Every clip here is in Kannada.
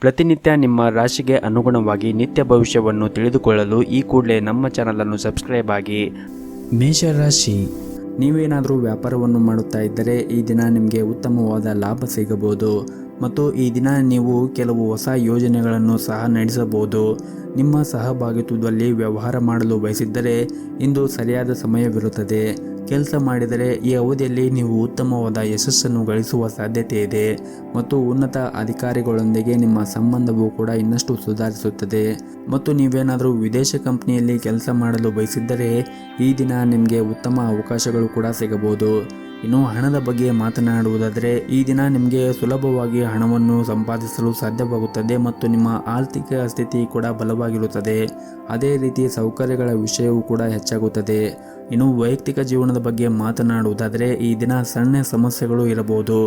ಪ್ರತಿನಿತ್ಯ ನಿಮ್ಮ ರಾಶಿಗೆ ಅನುಗುಣವಾಗಿ ನಿತ್ಯ ಭವಿಷ್ಯವನ್ನು ತಿಳಿದುಕೊಳ್ಳಲು ಈ ಕೂಡಲೇ ನಮ್ಮ ಚಾನಲನ್ನು ಸಬ್ಸ್ಕ್ರೈಬ್ ಆಗಿ. ಮೇಷರಾಶಿ, ನೀವೇನಾದರೂ ವ್ಯಾಪಾರವನ್ನು ಮಾಡುತ್ತಾ ಇದ್ದರೆ ಈ ದಿನ ನಿಮಗೆ ಉತ್ತಮವಾದ ಲಾಭ ಸಿಗಬಹುದು ಮತ್ತು ಈ ದಿನ ನೀವು ಕೆಲವು ಹೊಸ ಯೋಜನೆಗಳನ್ನು ಸಹ ನಡೆಸಬಹುದು. ನಿಮ್ಮ ಸಹಭಾಗಿತ್ವದಲ್ಲಿ ವ್ಯವಹಾರ ಮಾಡಲು ಬಯಸಿದ್ದರೆ ಇಂದು ಸರಿಯಾದ ಸಮಯವಿರುತ್ತದೆ. ಕೆಲಸ ಮಾಡಿದರೆ ಈ ಅವಧಿಯಲ್ಲಿ ನೀವು ಉತ್ತಮವಾದ ಯಶಸ್ಸನ್ನು ಗಳಿಸುವ ಸಾಧ್ಯತೆ ಇದೆ ಮತ್ತು ಉನ್ನತ ಅಧಿಕಾರಿಗಳೊಂದಿಗೆ ನಿಮ್ಮ ಸಂಬಂಧವು ಕೂಡ ಇನ್ನಷ್ಟು ಸುಧಾರಿಸುತ್ತದೆ. ಮತ್ತು ನೀವೇನಾದರೂ ವಿದೇಶ ಕಂಪನಿಯಲ್ಲಿ ಕೆಲಸ ಮಾಡಲು ಬಯಸಿದ್ದರೆ ಈ ದಿನ ನಿಮಗೆ ಉತ್ತಮ ಅವಕಾಶಗಳು ಕೂಡ ಸಿಗಬಹುದು. ಇನ್ನು ಹಣದ ಬಗ್ಗೆ ಮಾತನಾಡುವುದಾದರೆ ಈ ದಿನ ನಿಮಗೆ ಸುಲಭವಾಗಿ ಹಣವನ್ನು ಸಂಪಾದಿಸಲು ಸಾಧ್ಯವಾಗುತ್ತದೆ ಮತ್ತು ನಿಮ್ಮ ಆರ್ಥಿಕ ಸ್ಥಿತಿ ಕೂಡ ಬಲವಾಗಿರುತ್ತದೆ. ಅದೇ ರೀತಿ ಸೌಕರ್ಯಗಳ ವಿಷಯವೂ ಕೂಡ ಹೆಚ್ಚಾಗುತ್ತದೆ. ಇನ್ನು ವೈಯಕ್ತಿಕ ಜೀವನದ ಬಗ್ಗೆ ಮಾತನಾಡುವುದಾದರೆ ಈ ದಿನ ಸಣ್ಣ ಸಮಸ್ಯೆಗಳು ಇರಬಹುದು.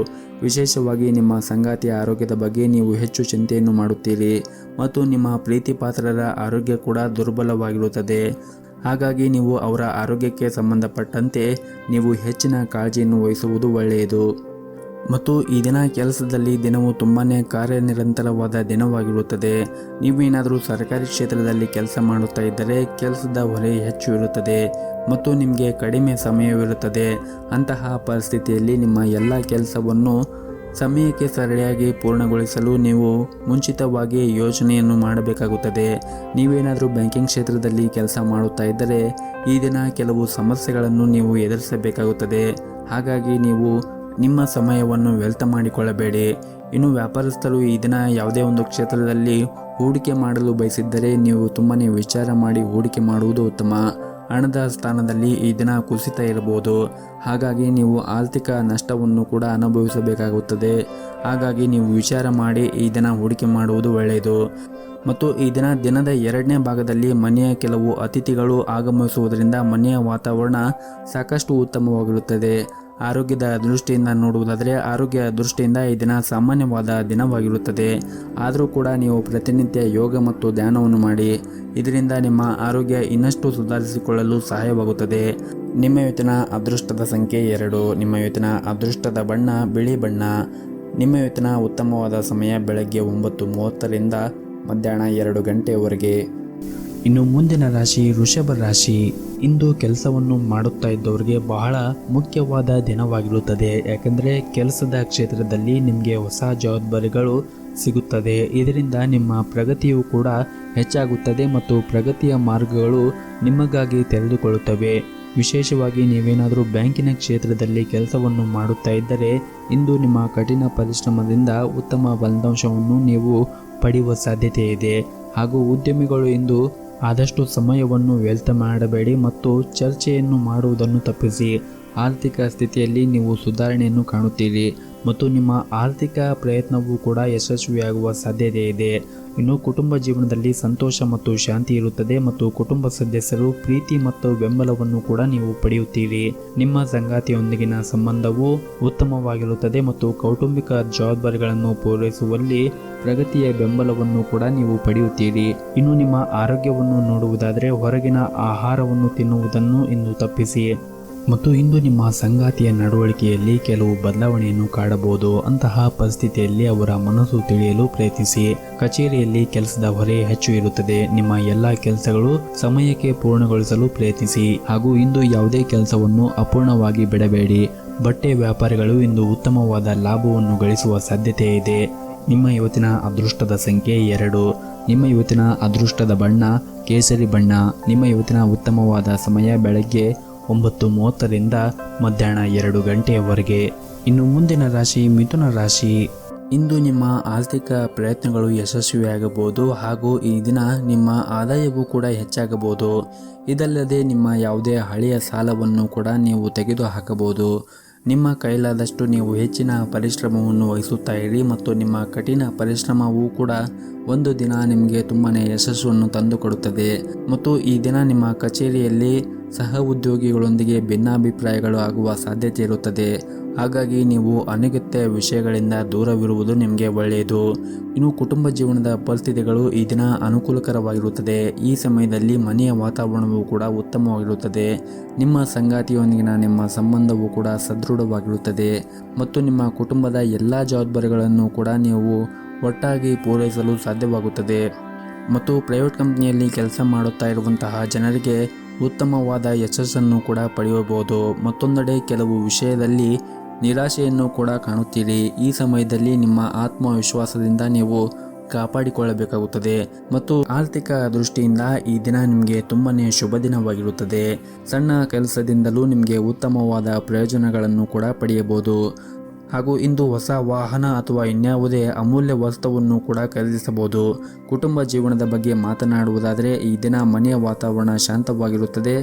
ವಿಶೇಷವಾಗಿ ನಿಮ್ಮ ಸಂಗಾತಿಯ ಆರೋಗ್ಯದ ಬಗ್ಗೆ ನೀವು ಹೆಚ್ಚು ಚಿಂತೆಯನ್ನು ಮಾಡುತ್ತೀರಿ ಮತ್ತು ನಿಮ್ಮ ಪ್ರೀತಿ ಪಾತ್ರರ ಆರೋಗ್ಯ ಕೂಡ ದುರ್ಬಲವಾಗಿರುತ್ತದೆ. ಹಾಗಾಗಿ ನೀವು ಅವರ ಆರೋಗ್ಯಕ್ಕೆ ಸಂಬಂಧಪಟ್ಟಂತೆ ನೀವು ಹೆಚ್ಚಿನ ಕಾಳಜಿಯನ್ನು ವಹಿಸುವುದು ಒಳ್ಳೆಯದು. ಮತ್ತು ಈ ದಿನ ಕೆಲಸದಲ್ಲಿ ದಿನವು ತುಂಬಾ ಕಾರ್ಯನಿರಂತರವಾದ ದಿನವಾಗಿರುತ್ತದೆ. ನೀವೇನಾದರೂ ಸರ್ಕಾರಿ ಕ್ಷೇತ್ರದಲ್ಲಿ ಕೆಲಸ ಮಾಡುತ್ತಾ ಇದ್ದರೆ ಕೆಲಸದ ಹೊರೆ ಹೆಚ್ಚು ಇರುತ್ತದೆ ಮತ್ತು ನಿಮಗೆ ಕಡಿಮೆ ಸಮಯವಿರುತ್ತದೆ. ಅಂತಹ ಪರಿಸ್ಥಿತಿಯಲ್ಲಿ ನಿಮ್ಮ ಎಲ್ಲ ಕೆಲಸವನ್ನು ಸಮಯಕ್ಕೆ ಸರಿಯಾಗಿ ಪೂರ್ಣಗೊಳಿಸಲು ನೀವು ಮುಂಚಿತವಾಗಿ ಯೋಜನೆಯನ್ನು ಮಾಡಬೇಕಾಗುತ್ತದೆ. ನೀವೇನಾದರೂ ಬ್ಯಾಂಕಿಂಗ್ ಕ್ಷೇತ್ರದಲ್ಲಿ ಕೆಲಸ ಮಾಡುತ್ತಾ ಇದ್ದರೆ ಈ ದಿನ ಕೆಲವು ಸಮಸ್ಯೆಗಳನ್ನು ನೀವು ಎದುರಿಸಬೇಕಾಗುತ್ತದೆ. ಹಾಗಾಗಿ ನೀವು ನಿಮ್ಮ ಸಮಯವನ್ನು ವ್ಯರ್ಥ ಮಾಡಿಕೊಳ್ಳಬೇಡಿ. ಇನ್ನು ವ್ಯಾಪಾರಸ್ಥರು ಈ ದಿನ ಯಾವುದೇ ಒಂದು ಕ್ಷೇತ್ರದಲ್ಲಿ ಹೂಡಿಕೆ ಮಾಡಲು ಬಯಸಿದ್ದರೆ ನೀವು ತುಂಬಾ ವಿಚಾರ ಮಾಡಿ ಹೂಡಿಕೆ ಮಾಡುವುದು ಉತ್ತಮ. ಹಣದ ಸ್ಥಾನದಲ್ಲಿ ಈ ದಿನ ಕುಸಿತ ಇರಬಹುದು. ಹಾಗಾಗಿ ನೀವು ಆರ್ಥಿಕ ನಷ್ಟವನ್ನು ಕೂಡ ಅನುಭವಿಸಬೇಕಾಗುತ್ತದೆ. ಹಾಗಾಗಿ ನೀವು ವಿಚಾರ ಮಾಡಿ ಈ ದಿನ ಹೂಡಿಕೆ ಮಾಡುವುದು ಒಳ್ಳೆಯದು. ಮತ್ತು ಈ ದಿನದ ಎರಡನೇ ಭಾಗದಲ್ಲಿ ಮನೆಯ ಕೆಲವು ಅತಿಥಿಗಳು ಆಗಮಿಸುವುದರಿಂದ ಮನೆಯ ವಾತಾವರಣ ಸಾಕಷ್ಟು ಉತ್ತಮವಾಗಿರುತ್ತದೆ. ಆರೋಗ್ಯದ ದೃಷ್ಟಿಯಿಂದ ನೋಡುವುದಾದರೆ ಆರೋಗ್ಯ ದೃಷ್ಟಿಯಿಂದ ಈ ದಿನ ಸಾಮಾನ್ಯವಾದ ದಿನವಾಗಿರುತ್ತದೆ. ಆದರೂ ಕೂಡ ನೀವು ಪ್ರತಿನಿತ್ಯ ಯೋಗ ಮತ್ತು ಧ್ಯಾನವನ್ನು ಮಾಡಿ. ಇದರಿಂದ ನಿಮ್ಮ ಆರೋಗ್ಯ ಇನ್ನಷ್ಟು ಸುಧಾರಿಸಿಕೊಳ್ಳಲು ಸಹಾಯವಾಗುತ್ತದೆ. ನಿಮ್ಮ ಇವತ್ತಿನ ಅದೃಷ್ಟದ ಸಂಖ್ಯೆ 2. ನಿಮ್ಮ ಇವತ್ತಿನ ಅದೃಷ್ಟದ ಬಣ್ಣ ಬಿಳಿ ಬಣ್ಣ. ನಿಮ್ಮ ಇವತ್ತಿನ ಉತ್ತಮವಾದ ಸಮಯ ಬೆಳಗ್ಗೆ 9:30ರಿಂದ ಮಧ್ಯಾಹ್ನ 2 ಗಂಟೆಯವರೆಗೆ. ಇನ್ನು ಮುಂದಿನ ರಾಶಿ ವೃಷಭ ರಾಶಿ. ಇಂದು ಕೆಲಸವನ್ನು ಮಾಡುತ್ತಾ ಇದ್ದವರಿಗೆ ಬಹಳ ಮುಖ್ಯವಾದ ದಿನವಾಗಿರುತ್ತದೆ. ಯಾಕೆಂದರೆ ಕೆಲಸದ ಕ್ಷೇತ್ರದಲ್ಲಿ ನಿಮಗೆ ಹೊಸ ಜವಾಬ್ದಾರಿಗಳು ಸಿಗುತ್ತದೆ. ಇದರಿಂದ ನಿಮ್ಮ ಪ್ರಗತಿಯು ಕೂಡ ಹೆಚ್ಚಾಗುತ್ತದೆ ಮತ್ತು ಪ್ರಗತಿಯ ಮಾರ್ಗಗಳು ನಿಮಗಾಗಿ ತೆರೆದುಕೊಳ್ಳುತ್ತವೆ. ವಿಶೇಷವಾಗಿ ನೀವೇನಾದರೂ ಬ್ಯಾಂಕಿನ ಕ್ಷೇತ್ರದಲ್ಲಿ ಕೆಲಸವನ್ನು ಮಾಡುತ್ತಾ ಇದ್ದರೆ ಇಂದು ನಿಮ್ಮ ಕಠಿಣ ಪರಿಶ್ರಮದಿಂದ ಉತ್ತಮ ಫಲಿತಾಂಶವನ್ನು ನೀವು ಪಡೆಯುವ ಸಾಧ್ಯತೆ ಇದೆ. ಹಾಗೂ ಉದ್ಯಮಿಗಳು ಇಂದು ಆದಷ್ಟು ಸಮಯವನ್ನು ವ್ಯರ್ಥ ಮಾಡಬೇಡಿ ಮತ್ತು ಚರ್ಚೆಯನ್ನು ಮಾಡುವುದನ್ನು ತಪ್ಪಿಸಿ. ಆರ್ಥಿಕ ಸ್ಥಿತಿಯಲ್ಲಿ ನೀವು ಸುಧಾರಣೆಯನ್ನು ಕಾಣುತ್ತೀರಿ ಮತ್ತು ನಿಮ್ಮ ಆರ್ಥಿಕ ಪ್ರಯತ್ನವೂ ಕೂಡ ಯಶಸ್ವಿಯಾಗುವ ಸಾಧ್ಯತೆ ಇದೆ. ಇನ್ನು ಕುಟುಂಬ ಜೀವನದಲ್ಲಿ ಸಂತೋಷ ಮತ್ತು ಶಾಂತಿ ಇರುತ್ತದೆ ಮತ್ತು ಕುಟುಂಬ ಸದಸ್ಯರು ಪ್ರೀತಿ ಮತ್ತು ಬೆಂಬಲವನ್ನು ಕೂಡ ನೀವು ಪಡೆಯುತ್ತೀರಿ. ನಿಮ್ಮ ಸಂಗಾತಿಯೊಂದಿಗಿನ ಸಂಬಂಧವು ಉತ್ತಮವಾಗಿರುತ್ತದೆ ಮತ್ತು ಕೌಟುಂಬಿಕ ಜವಾಬ್ದಾರಿಗಳನ್ನು ಪೂರೈಸುವಲ್ಲಿ ಪ್ರಗತಿಯ ಬೆಂಬಲವನ್ನು ಕೂಡ ನೀವು ಪಡೆಯುತ್ತೀರಿ. ಇನ್ನು ನಿಮ್ಮ ಆರೋಗ್ಯವನ್ನು ನೋಡುವುದಾದರೆ ಹೊರಗಿನ ಆಹಾರವನ್ನು ತಿನ್ನುವುದನ್ನು ಇಂದು ತಪ್ಪಿಸಿ. ಮತ್ತು ಇಂದು ನಿಮ್ಮ ಸಂಗಾತಿಯ ನಡವಳಿಕೆಯಲ್ಲಿ ಕೆಲವು ಬದಲಾವಣೆಯನ್ನು ಕಾಣಬಹುದು. ಅಂತಹ ಪರಿಸ್ಥಿತಿಯಲ್ಲಿ ಅವರ ಮನಸ್ಸು ತಿಳಿಯಲು ಪ್ರಯತ್ನಿಸಿ. ಕಚೇರಿಯಲ್ಲಿ ಕೆಲಸದ ಹೊರೆ ಹೆಚ್ಚು ಇರುತ್ತದೆ. ನಿಮ್ಮ ಎಲ್ಲ ಕೆಲಸಗಳು ಸಮಯಕ್ಕೆ ಪೂರ್ಣಗೊಳಿಸಲು ಪ್ರಯತ್ನಿಸಿ. ಹಾಗೂ ಇಂದು ಯಾವುದೇ ಕೆಲಸವನ್ನು ಅಪೂರ್ಣವಾಗಿ ಬಿಡಬೇಡಿ. ಬಟ್ಟೆ ವ್ಯಾಪಾರಿಗಳು ಇಂದು ಉತ್ತಮವಾದ ಲಾಭವನ್ನು ಗಳಿಸುವ ಸಾಧ್ಯತೆ ಇದೆ. ನಿಮ್ಮ ಇವತ್ತಿನ ಅದೃಷ್ಟದ ಸಂಖ್ಯೆ 2. ನಿಮ್ಮ ಇವತ್ತಿನ ಅದೃಷ್ಟದ ಬಣ್ಣ ಕೇಸರಿ ಬಣ್ಣ. ನಿಮ್ಮ ಇವತ್ತಿನ ಉತ್ತಮವಾದ ಸಮಯ ಬೆಳಗ್ಗೆ 9:30ರಿಂದ ಮಧ್ಯಾಹ್ನ 2 ಗಂಟೆಯವರೆಗೆ. ಇನ್ನು ಮುಂದಿನ ರಾಶಿ ಮಿಥುನ ರಾಶಿ. ಇಂದು ನಿಮ್ಮ ಆರ್ಥಿಕ ಪ್ರಯತ್ನಗಳು ಯಶಸ್ವಿಯಾಗಬಹುದು ಹಾಗೂ ಈ ದಿನ ನಿಮ್ಮ ಆದಾಯವೂ ಕೂಡ ಹೆಚ್ಚಾಗಬಹುದು. ಇದಲ್ಲದೆ ನಿಮ್ಮ ಯಾವುದೇ ಹಳೆಯ ಸಾಲವನ್ನು ಕೂಡ ನೀವು ತೆಗೆದುಹಾಕಬಹುದು. ನಿಮ್ಮ ಕೈಲಾದಷ್ಟು ನೀವು ಹೆಚ್ಚಿನ ಪರಿಶ್ರಮವನ್ನು ವಹಿಸುತ್ತಾ ಇರಿ ಮತ್ತು ನಿಮ್ಮ ಕಠಿಣ ಪರಿಶ್ರಮವೂ ಕೂಡ ಒಂದು ದಿನ ನಿಮಗೆ ತುಂಬಾ ಯಶಸ್ಸನ್ನು ತಂದುಕೊಡುತ್ತದೆ. ಮತ್ತು ಈ ದಿನ ನಿಮ್ಮ ಕಚೇರಿಯಲ್ಲಿ ಸಹ ಉದ್ಯೋಗಿಗಳೊಂದಿಗೆ ಭಿನ್ನಾಭಿಪ್ರಾಯಗಳು ಆಗುವ ಸಾಧ್ಯತೆ ಇರುತ್ತದೆ. ಹಾಗಾಗಿ ನೀವು ಅನಗತ್ಯ ವಿಷಯಗಳಿಂದ ದೂರವಿರುವುದು ನಿಮಗೆ ಒಳ್ಳೆಯದು. ಇನ್ನು ಕುಟುಂಬ ಜೀವನದ ಪರಿಸ್ಥಿತಿಗಳು ಈ ದಿನ ಅನುಕೂಲಕರವಾಗಿರುತ್ತದೆ. ಈ ಸಮಯದಲ್ಲಿ ಮನೆಯ ವಾತಾವರಣವು ಕೂಡ ಉತ್ತಮವಾಗಿರುತ್ತದೆ. ನಿಮ್ಮ ಸಂಗಾತಿಯೊಂದಿಗಿನ ನಿಮ್ಮ ಸಂಬಂಧವು ಕೂಡ ಸದೃಢವಾಗಿರುತ್ತದೆ ಮತ್ತು ನಿಮ್ಮ ಕುಟುಂಬದ ಎಲ್ಲ ಜವಾಬ್ದಾರಿಗಳನ್ನು ಕೂಡ ನೀವು ಒಟ್ಟಾಗಿ ಪೂರೈಸಲು ಸಾಧ್ಯವಾಗುತ್ತದೆ. ಮತ್ತು ಪ್ರೈವೇಟ್ ಕಂಪನಿಯಲ್ಲಿ ಕೆಲಸ ಮಾಡುತ್ತಾ ಇರುವಂತಹ ಜನರಿಗೆ ಉತ್ತಮವಾದ ಯಶಸ್ಸನ್ನು ಕೂಡ ಪಡೆಯಬಹುದು. ಮತ್ತೊಂದೆಡೆ ಕೆಲವು ವಿಷಯದಲ್ಲಿ ನಿರಾಶೆಯನ್ನು ಕೂಡ ಕಾಣುತ್ತೀರಿ. ಈ ಸಮಯದಲ್ಲಿ ನಿಮ್ಮ ಆತ್ಮವಿಶ್ವಾಸದಿಂದ ನೀವು ಕಾಪಾಡಿಕೊಳ್ಳಬೇಕಾಗುತ್ತದೆ ಮತ್ತು ಆರ್ಥಿಕ ದೃಷ್ಟಿಯಿಂದ ಈ ದಿನ ನಿಮಗೆ ತುಂಬನೇ ಶುಭ ದಿನವಾಗಿರುತ್ತದೆ. ಸಣ್ಣ ಕೆಲಸದಿಂದಲೂ ನಿಮಗೆ ಉತ್ತಮವಾದ ಪ್ರಯೋಜನಗಳನ್ನು ಕೂಡ ಪಡೆಯಬಹುದು. ಹಾಗೂ ಇಂದು ಹೊಸ ವಾಹನ ಅಥವಾ ಇನ್ಯಾವುದೇ ಅಮೂಲ್ಯ ವಸ್ತುವನ್ನು ಕೂಡ ಖರೀದಿಸಬಹುದು. ಕುಟುಂಬ ಜೀವನದ ಬಗ್ಗೆ ಮಾತನಾಡುವುದಾದರೆ ಈ ದಿನ ಮನೆಯ ವಾತಾವರಣ ಶಾಂತವಾಗಿರುತ್ತದೆ.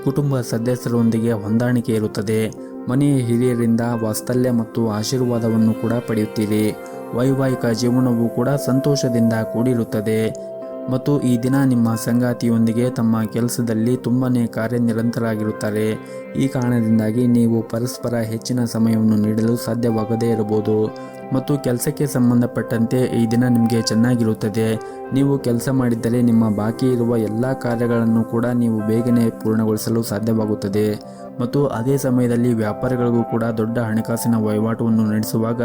ಕುಟುಂಬ ಸದಸ್ಯರೊಂದಿಗೆ ಹೊಂದಾಣಿಕೆ ಇರುತ್ತದೆ. ಮನೆಯ ಹಿರಿಯರಿಂದ ವಾತ್ಸಲ್ಯ ಮತ್ತು ಆಶೀರ್ವಾದವನ್ನು ಕೂಡ ಪಡೆಯುತ್ತೀರಿ. ವೈವಾಹಿಕ ಜೀವನವು ಕೂಡ ಸಂತೋಷದಿಂದ ಕೂಡಿರುತ್ತದೆ ಮತ್ತು ಈ ದಿನ ನಿಮ್ಮ ಸಂಗಾತಿಯೊಂದಿಗೆ ತಮ್ಮ ಕೆಲಸದಲ್ಲಿ ತುಂಬನೇ ಕಾರ್ಯನಿರತರಾಗಿರುತ್ತಾರೆ. ಈ ಕಾರಣದಿಂದಾಗಿ ನೀವು ಪರಸ್ಪರ ಹೆಚ್ಚಿನ ಸಮಯವನ್ನು ನೀಡಲು ಸಾಧ್ಯವಾಗದೇ ಇರಬಹುದು ಮತ್ತು ಕೆಲಸಕ್ಕೆ ಸಂಬಂಧಪಟ್ಟಂತೆ ಈ ದಿನ ನಿಮಗೆ ಚೆನ್ನಾಗಿರುತ್ತದೆ. ನೀವು ಕೆಲಸ ಮಾಡಿದ್ದರೆ ನಿಮ್ಮ ಬಾಕಿ ಇರುವ ಎಲ್ಲ ಕಾರ್ಯಗಳನ್ನು ಕೂಡ ನೀವು ಬೇಗನೆ ಪೂರ್ಣಗೊಳಿಸಲು ಸಾಧ್ಯವಾಗುತ್ತದೆ ಮತ್ತು ಅದೇ ಸಮಯದಲ್ಲಿ ವ್ಯಾಪಾರಿಗಳಿಗೂ ಕೂಡ ದೊಡ್ಡ ಹಣಕಾಸಿನ ವಹಿವಾಟವನ್ನು ನಡೆಸುವಾಗ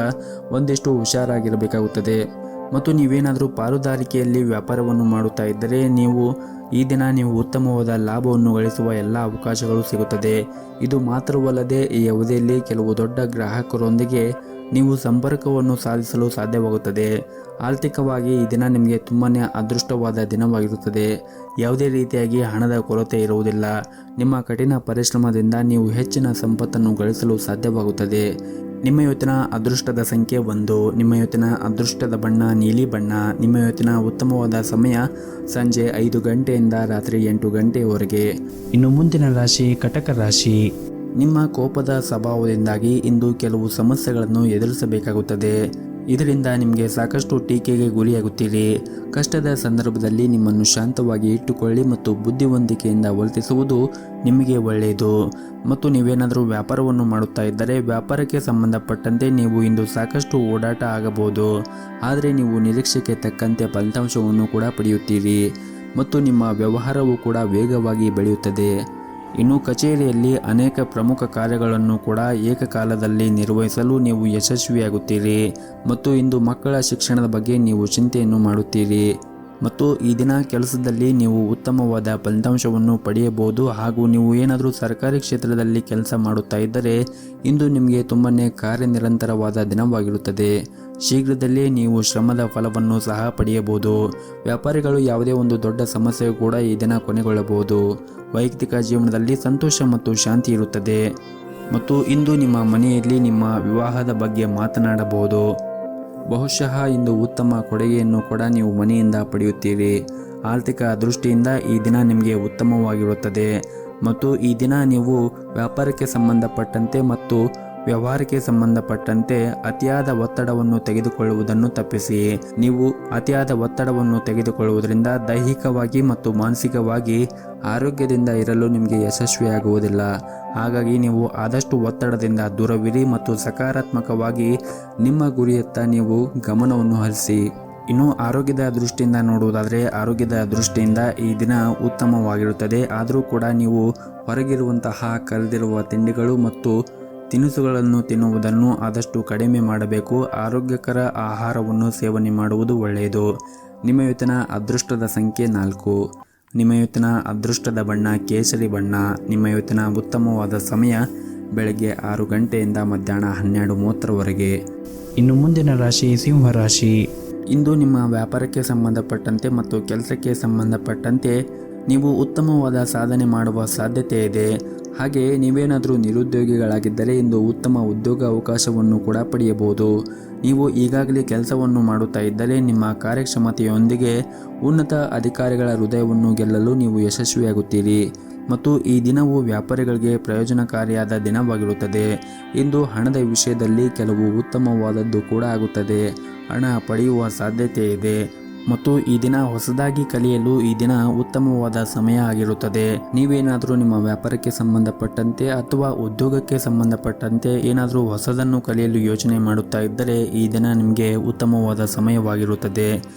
ಒಂದಿಷ್ಟು ಹುಷಾರಾಗಿರಬೇಕಾಗುತ್ತದೆ. ಮತ್ತು ನೀವೇನಾದರೂ ಪಾಲುದಾರಿಕೆಯಲ್ಲಿ ವ್ಯಾಪಾರವನ್ನು ಮಾಡುತ್ತಾ ಇದ್ದರೆ ಈ ದಿನ ನೀವು ಉತ್ತಮವಾದ ಲಾಭವನ್ನು ಗಳಿಸುವ ಎಲ್ಲ ಅವಕಾಶಗಳು ಸಿಗುತ್ತದೆ. ಇದು ಮಾತ್ರವಲ್ಲದೆ ಈ ಅವಧಿಯಲ್ಲಿ ಕೆಲವು ದೊಡ್ಡ ಗ್ರಾಹಕರೊಂದಿಗೆ ನೀವು ಸಂಪರ್ಕವನ್ನು ಸಾಧಿಸಲು ಸಾಧ್ಯವಾಗುತ್ತದೆ. ಆರ್ಥಿಕವಾಗಿ ಈ ದಿನ ನಿಮಗೆ ತುಂಬನೇ ಅದೃಷ್ಟವಾದ ದಿನವಾಗಿರುತ್ತದೆ. ಯಾವುದೇ ರೀತಿಯಾಗಿ ಹಣದ ಕೊರತೆ ಇರುವುದಿಲ್ಲ. ನಿಮ್ಮ ಕಠಿಣ ಪರಿಶ್ರಮದಿಂದ ನೀವು ಹೆಚ್ಚಿನ ಸಂಪತ್ತನ್ನು ಗಳಿಸಲು ಸಾಧ್ಯವಾಗುತ್ತದೆ. ನಿಮ್ಮ ಇವತ್ತಿನ ಅದೃಷ್ಟದ ಸಂಖ್ಯೆ 1. ನಿಮ್ಮ ಇವತ್ತಿನ ಅದೃಷ್ಟದ ಬಣ್ಣ ನೀಲಿ ಬಣ್ಣ. ನಿಮ್ಮ ಇವತ್ತಿನ ಉತ್ತಮವಾದ ಸಮಯ ಸಂಜೆ 5 ಗಂಟೆಯಿಂದ ರಾತ್ರಿ 8 ಗಂಟೆಯವರೆಗೆ. ಇನ್ನು ಮುಂದಿನ ರಾಶಿ ಕಟಕ ರಾಶಿ. ನಿಮ್ಮ ಕೋಪದ ಸ್ವಭಾವದಿಂದಾಗಿ ಇಂದು ಕೆಲವು ಸಮಸ್ಯೆಗಳನ್ನು ಎದುರಿಸಬೇಕಾಗುತ್ತದೆ. ಇದರಿಂದ ನಿಮಗೆ ಸಾಕಷ್ಟು ಟೀಕೆಗೆ ಗುರಿಯಾಗುತ್ತೀರಿ. ಕಷ್ಟದ ಸಂದರ್ಭದಲ್ಲಿ ನಿಮ್ಮನ್ನು ಶಾಂತವಾಗಿ ಇಟ್ಟುಕೊಳ್ಳಿ ಮತ್ತು ಬುದ್ಧಿವಂತಿಕೆಯಿಂದ ವರ್ತಿಸುವುದು ನಿಮಗೆ ಒಳ್ಳೆಯದು. ಮತ್ತು ನೀವೇನಾದರೂ ವ್ಯಾಪಾರವನ್ನು ಮಾಡುತ್ತಾ ಇದ್ದರೆ ವ್ಯಾಪಾರಕ್ಕೆ ಸಂಬಂಧಪಟ್ಟಂತೆ ನೀವು ಇಂದು ಸಾಕಷ್ಟು ಓಡಾಟ ಆಗಬಹುದು. ಆದರೆ ನೀವು ನಿರೀಕ್ಷೆಗೆ ತಕ್ಕಂತೆ ಫಲಿತಾಂಶವನ್ನು ಕೂಡ ಪಡೆಯುತ್ತೀರಿ ಮತ್ತು ನಿಮ್ಮ ವ್ಯವಹಾರವು ಕೂಡ ವೇಗವಾಗಿ ಬೆಳೆಯುತ್ತದೆ. ಇನ್ನು ಕಚೇರಿಯಲ್ಲಿ ಅನೇಕ ಪ್ರಮುಖ ಕಾರ್ಯಗಳನ್ನು ಕೂಡ ಏಕಕಾಲದಲ್ಲಿ ನಿರ್ವಹಿಸಲು ನೀವು ಯಶಸ್ವಿಯಾಗುತ್ತೀರಿ ಮತ್ತು ಇಂದು ಮಕ್ಕಳ ಶಿಕ್ಷಣದ ಬಗ್ಗೆ ನೀವು ಚಿಂತೆಯನ್ನು ಮಾಡುತ್ತೀರಿ ಮತ್ತು ಈ ದಿನ ಕೆಲಸದಲ್ಲಿ ನೀವು ಉತ್ತಮವಾದ ಫಲಿತಾಂಶವನ್ನು ಪಡೆಯಬಹುದು. ಹಾಗೂ ನೀವು ಏನಾದರೂ ಸರ್ಕಾರಿ ಕ್ಷೇತ್ರದಲ್ಲಿ ಕೆಲಸ ಮಾಡುತ್ತಾ ಇದ್ದರೆ ಇಂದು ನಿಮಗೆ ತುಂಬನೇ ಕಾರ್ಯನಿರಂತರವಾದ ದಿನವಾಗಿರುತ್ತದೆ. ಶೀಘ್ರದಲ್ಲೇ ನೀವು ಶ್ರಮದ ಫಲವನ್ನು ಸಹ ಪಡೆಯಬಹುದು. ವ್ಯಾಪಾರಿಗಳು ಯಾವುದೇ ಒಂದು ದೊಡ್ಡ ಸಮಸ್ಯೆ ಕೂಡ ಈ ದಿನ ಕೊನೆಗೊಳ್ಳಬಹುದು. ವೈಯಕ್ತಿಕ ಜೀವನದಲ್ಲಿ ಸಂತೋಷ ಮತ್ತು ಶಾಂತಿ ಇರುತ್ತದೆ ಮತ್ತು ಇಂದು ನಿಮ್ಮ ಮನೆಯಲ್ಲಿ ನಿಮ್ಮ ವಿವಾಹದ ಬಗ್ಗೆ ಮಾತನಾಡಬಹುದು. ಬಹುಶಃ ಇಂದು ಉತ್ತಮ ಕೊಡುಗೆಯನ್ನು ಕೂಡ ನೀವು ಮನೆಯಿಂದ ಪಡೆಯುತ್ತೀರಿ. ಆರ್ಥಿಕ ದೃಷ್ಟಿಯಿಂದ ಈ ದಿನ ನಿಮಗೆ ಉತ್ತಮವಾಗಿರುತ್ತದೆ ಮತ್ತು ಈ ದಿನ ನೀವು ವ್ಯಾಪಾರಕ್ಕೆ ಸಂಬಂಧಪಟ್ಟಂತೆ ಮತ್ತು ವ್ಯವಹಾರಕ್ಕೆ ಸಂಬಂಧಪಟ್ಟಂತೆ ಅತಿಯಾದ ಒತ್ತಡವನ್ನು ತೆಗೆದುಕೊಳ್ಳುವುದನ್ನು ತಪ್ಪಿಸಿ. ನೀವು ಅತಿಯಾದ ಒತ್ತಡವನ್ನು ತೆಗೆದುಕೊಳ್ಳುವುದರಿಂದ ದೈಹಿಕವಾಗಿ ಮತ್ತು ಮಾನಸಿಕವಾಗಿ ಆರೋಗ್ಯದಿಂದ ಇರಲು ನಿಮಗೆ ಯಶಸ್ವಿಯಾಗುವುದಿಲ್ಲ. ಹಾಗಾಗಿ ನೀವು ಆದಷ್ಟು ಒತ್ತಡದಿಂದ ದೂರವಿರಿ ಮತ್ತು ಸಕಾರಾತ್ಮಕವಾಗಿ ನಿಮ್ಮ ಗುರಿಯತ್ತ ನೀವು ಗಮನವನ್ನು ಹರಿಸಿ. ಇನ್ನು ಆರೋಗ್ಯದ ದೃಷ್ಟಿಯಿಂದ ನೋಡುವುದಾದರೆ ಆರೋಗ್ಯದ ದೃಷ್ಟಿಯಿಂದ ಈ ದಿನ ಉತ್ತಮವಾಗಿರುತ್ತದೆ. ಆದರೂ ಕೂಡ ನೀವು ಹೊರಗಿರುವಂತಹ ಕರೆದಿರುವ ತಿಂಡಿಗಳು ಮತ್ತು ತಿನಿಸುಗಳನ್ನು ತಿನ್ನುವುದನ್ನು ಆದಷ್ಟು ಕಡಿಮೆ ಮಾಡಬೇಕು. ಆರೋಗ್ಯಕರ ಆಹಾರವನ್ನು ಸೇವನೆ ಮಾಡುವುದು ಒಳ್ಳೆಯದು. ನಿಮ್ಮ ಇವತ್ತಿನ ಅದೃಷ್ಟದ ಸಂಖ್ಯೆ 4. ನಿಮ್ಮ ಇವತ್ತಿನ ಅದೃಷ್ಟದ ಬಣ್ಣ ಕೇಸರಿ ಬಣ್ಣ. ನಿಮ್ಮ ಇವತ್ತಿನ ಉತ್ತಮವಾದ ಸಮಯ ಬೆಳಗ್ಗೆ 6 ಗಂಟೆಯಿಂದ ಮಧ್ಯಾಹ್ನ 12:30ವರೆಗೆ. ಇನ್ನು ಮುಂದಿನ ರಾಶಿ ಸಿಂಹ ರಾಶಿ. ಇಂದು ನಿಮ್ಮ ವ್ಯಾಪಾರಕ್ಕೆ ಸಂಬಂಧಪಟ್ಟಂತೆ ಮತ್ತು ಕೆಲಸಕ್ಕೆ ಸಂಬಂಧಪಟ್ಟಂತೆ ನೀವು ಉತ್ತಮವಾದ ಸಾಧನೆ ಮಾಡುವ ಸಾಧ್ಯತೆ ಇದೆ. ಹಾಗೆ ನೀವೇನಾದರೂ ನಿರುದ್ಯೋಗಿಗಳಾಗಿದ್ದರೆ ಇಂದು ಉತ್ತಮ ಉದ್ಯೋಗ ಅವಕಾಶವನ್ನು ಕೂಡ ಪಡೆಯಬಹುದು. ನೀವು ಈಗಾಗಲೇ ಕೆಲಸವನ್ನು ಮಾಡುತ್ತಾ ಇದ್ದರೆ ನಿಮ್ಮ ಕಾರ್ಯಕ್ಷಮತೆಯೊಂದಿಗೆ ಉನ್ನತ ಅಧಿಕಾರಿಗಳ ಹೃದಯವನ್ನು ಗೆಲ್ಲಲು ನೀವು ಯಶಸ್ವಿಯಾಗುತ್ತೀರಿ ಮತ್ತು ಈ ದಿನವು ವ್ಯಾಪಾರಿಗಳಿಗೆ ಪ್ರಯೋಜನಕಾರಿಯಾದ ದಿನವಾಗಿರುತ್ತದೆ. ಇಂದು ಹಣದ ವಿಷಯದಲ್ಲಿ ಕೆಲವು ಉತ್ತಮವಾದದ್ದು ಕೂಡ ಆಗುತ್ತದೆ. ಹಣ ಪಡೆಯುವ ಸಾಧ್ಯತೆ ಇದೆ. ಮತ್ತು ಈ ದಿನ ಹೊಸದಾಗಿ ಕಲಿಯಲು ಈ ದಿನ ಉತ್ತಮವಾದ ಸಮಯ ಆಗಿರುತ್ತದೆ. ನೀವೇನಾದರೂ ನಿಮ್ಮ ವ್ಯಾಪಾರಕ್ಕೆ ಸಂಬಂಧಪಟ್ಟಂತೆ ಅಥವಾ ಉದ್ಯೋಗಕ್ಕೆ ಸಂಬಂಧಪಟ್ಟಂತೆ ಏನಾದರೂ ಹೊಸದನ್ನು ಕಲಿಯಲು ಯೋಚನೆ ಮಾಡುತ್ತಾ ಇದ್ದರೆ ಈ ದಿನ ನಿಮಗೆ ಉತ್ತಮವಾದ ಸಮಯವಾಗಿರುತ್ತದೆ.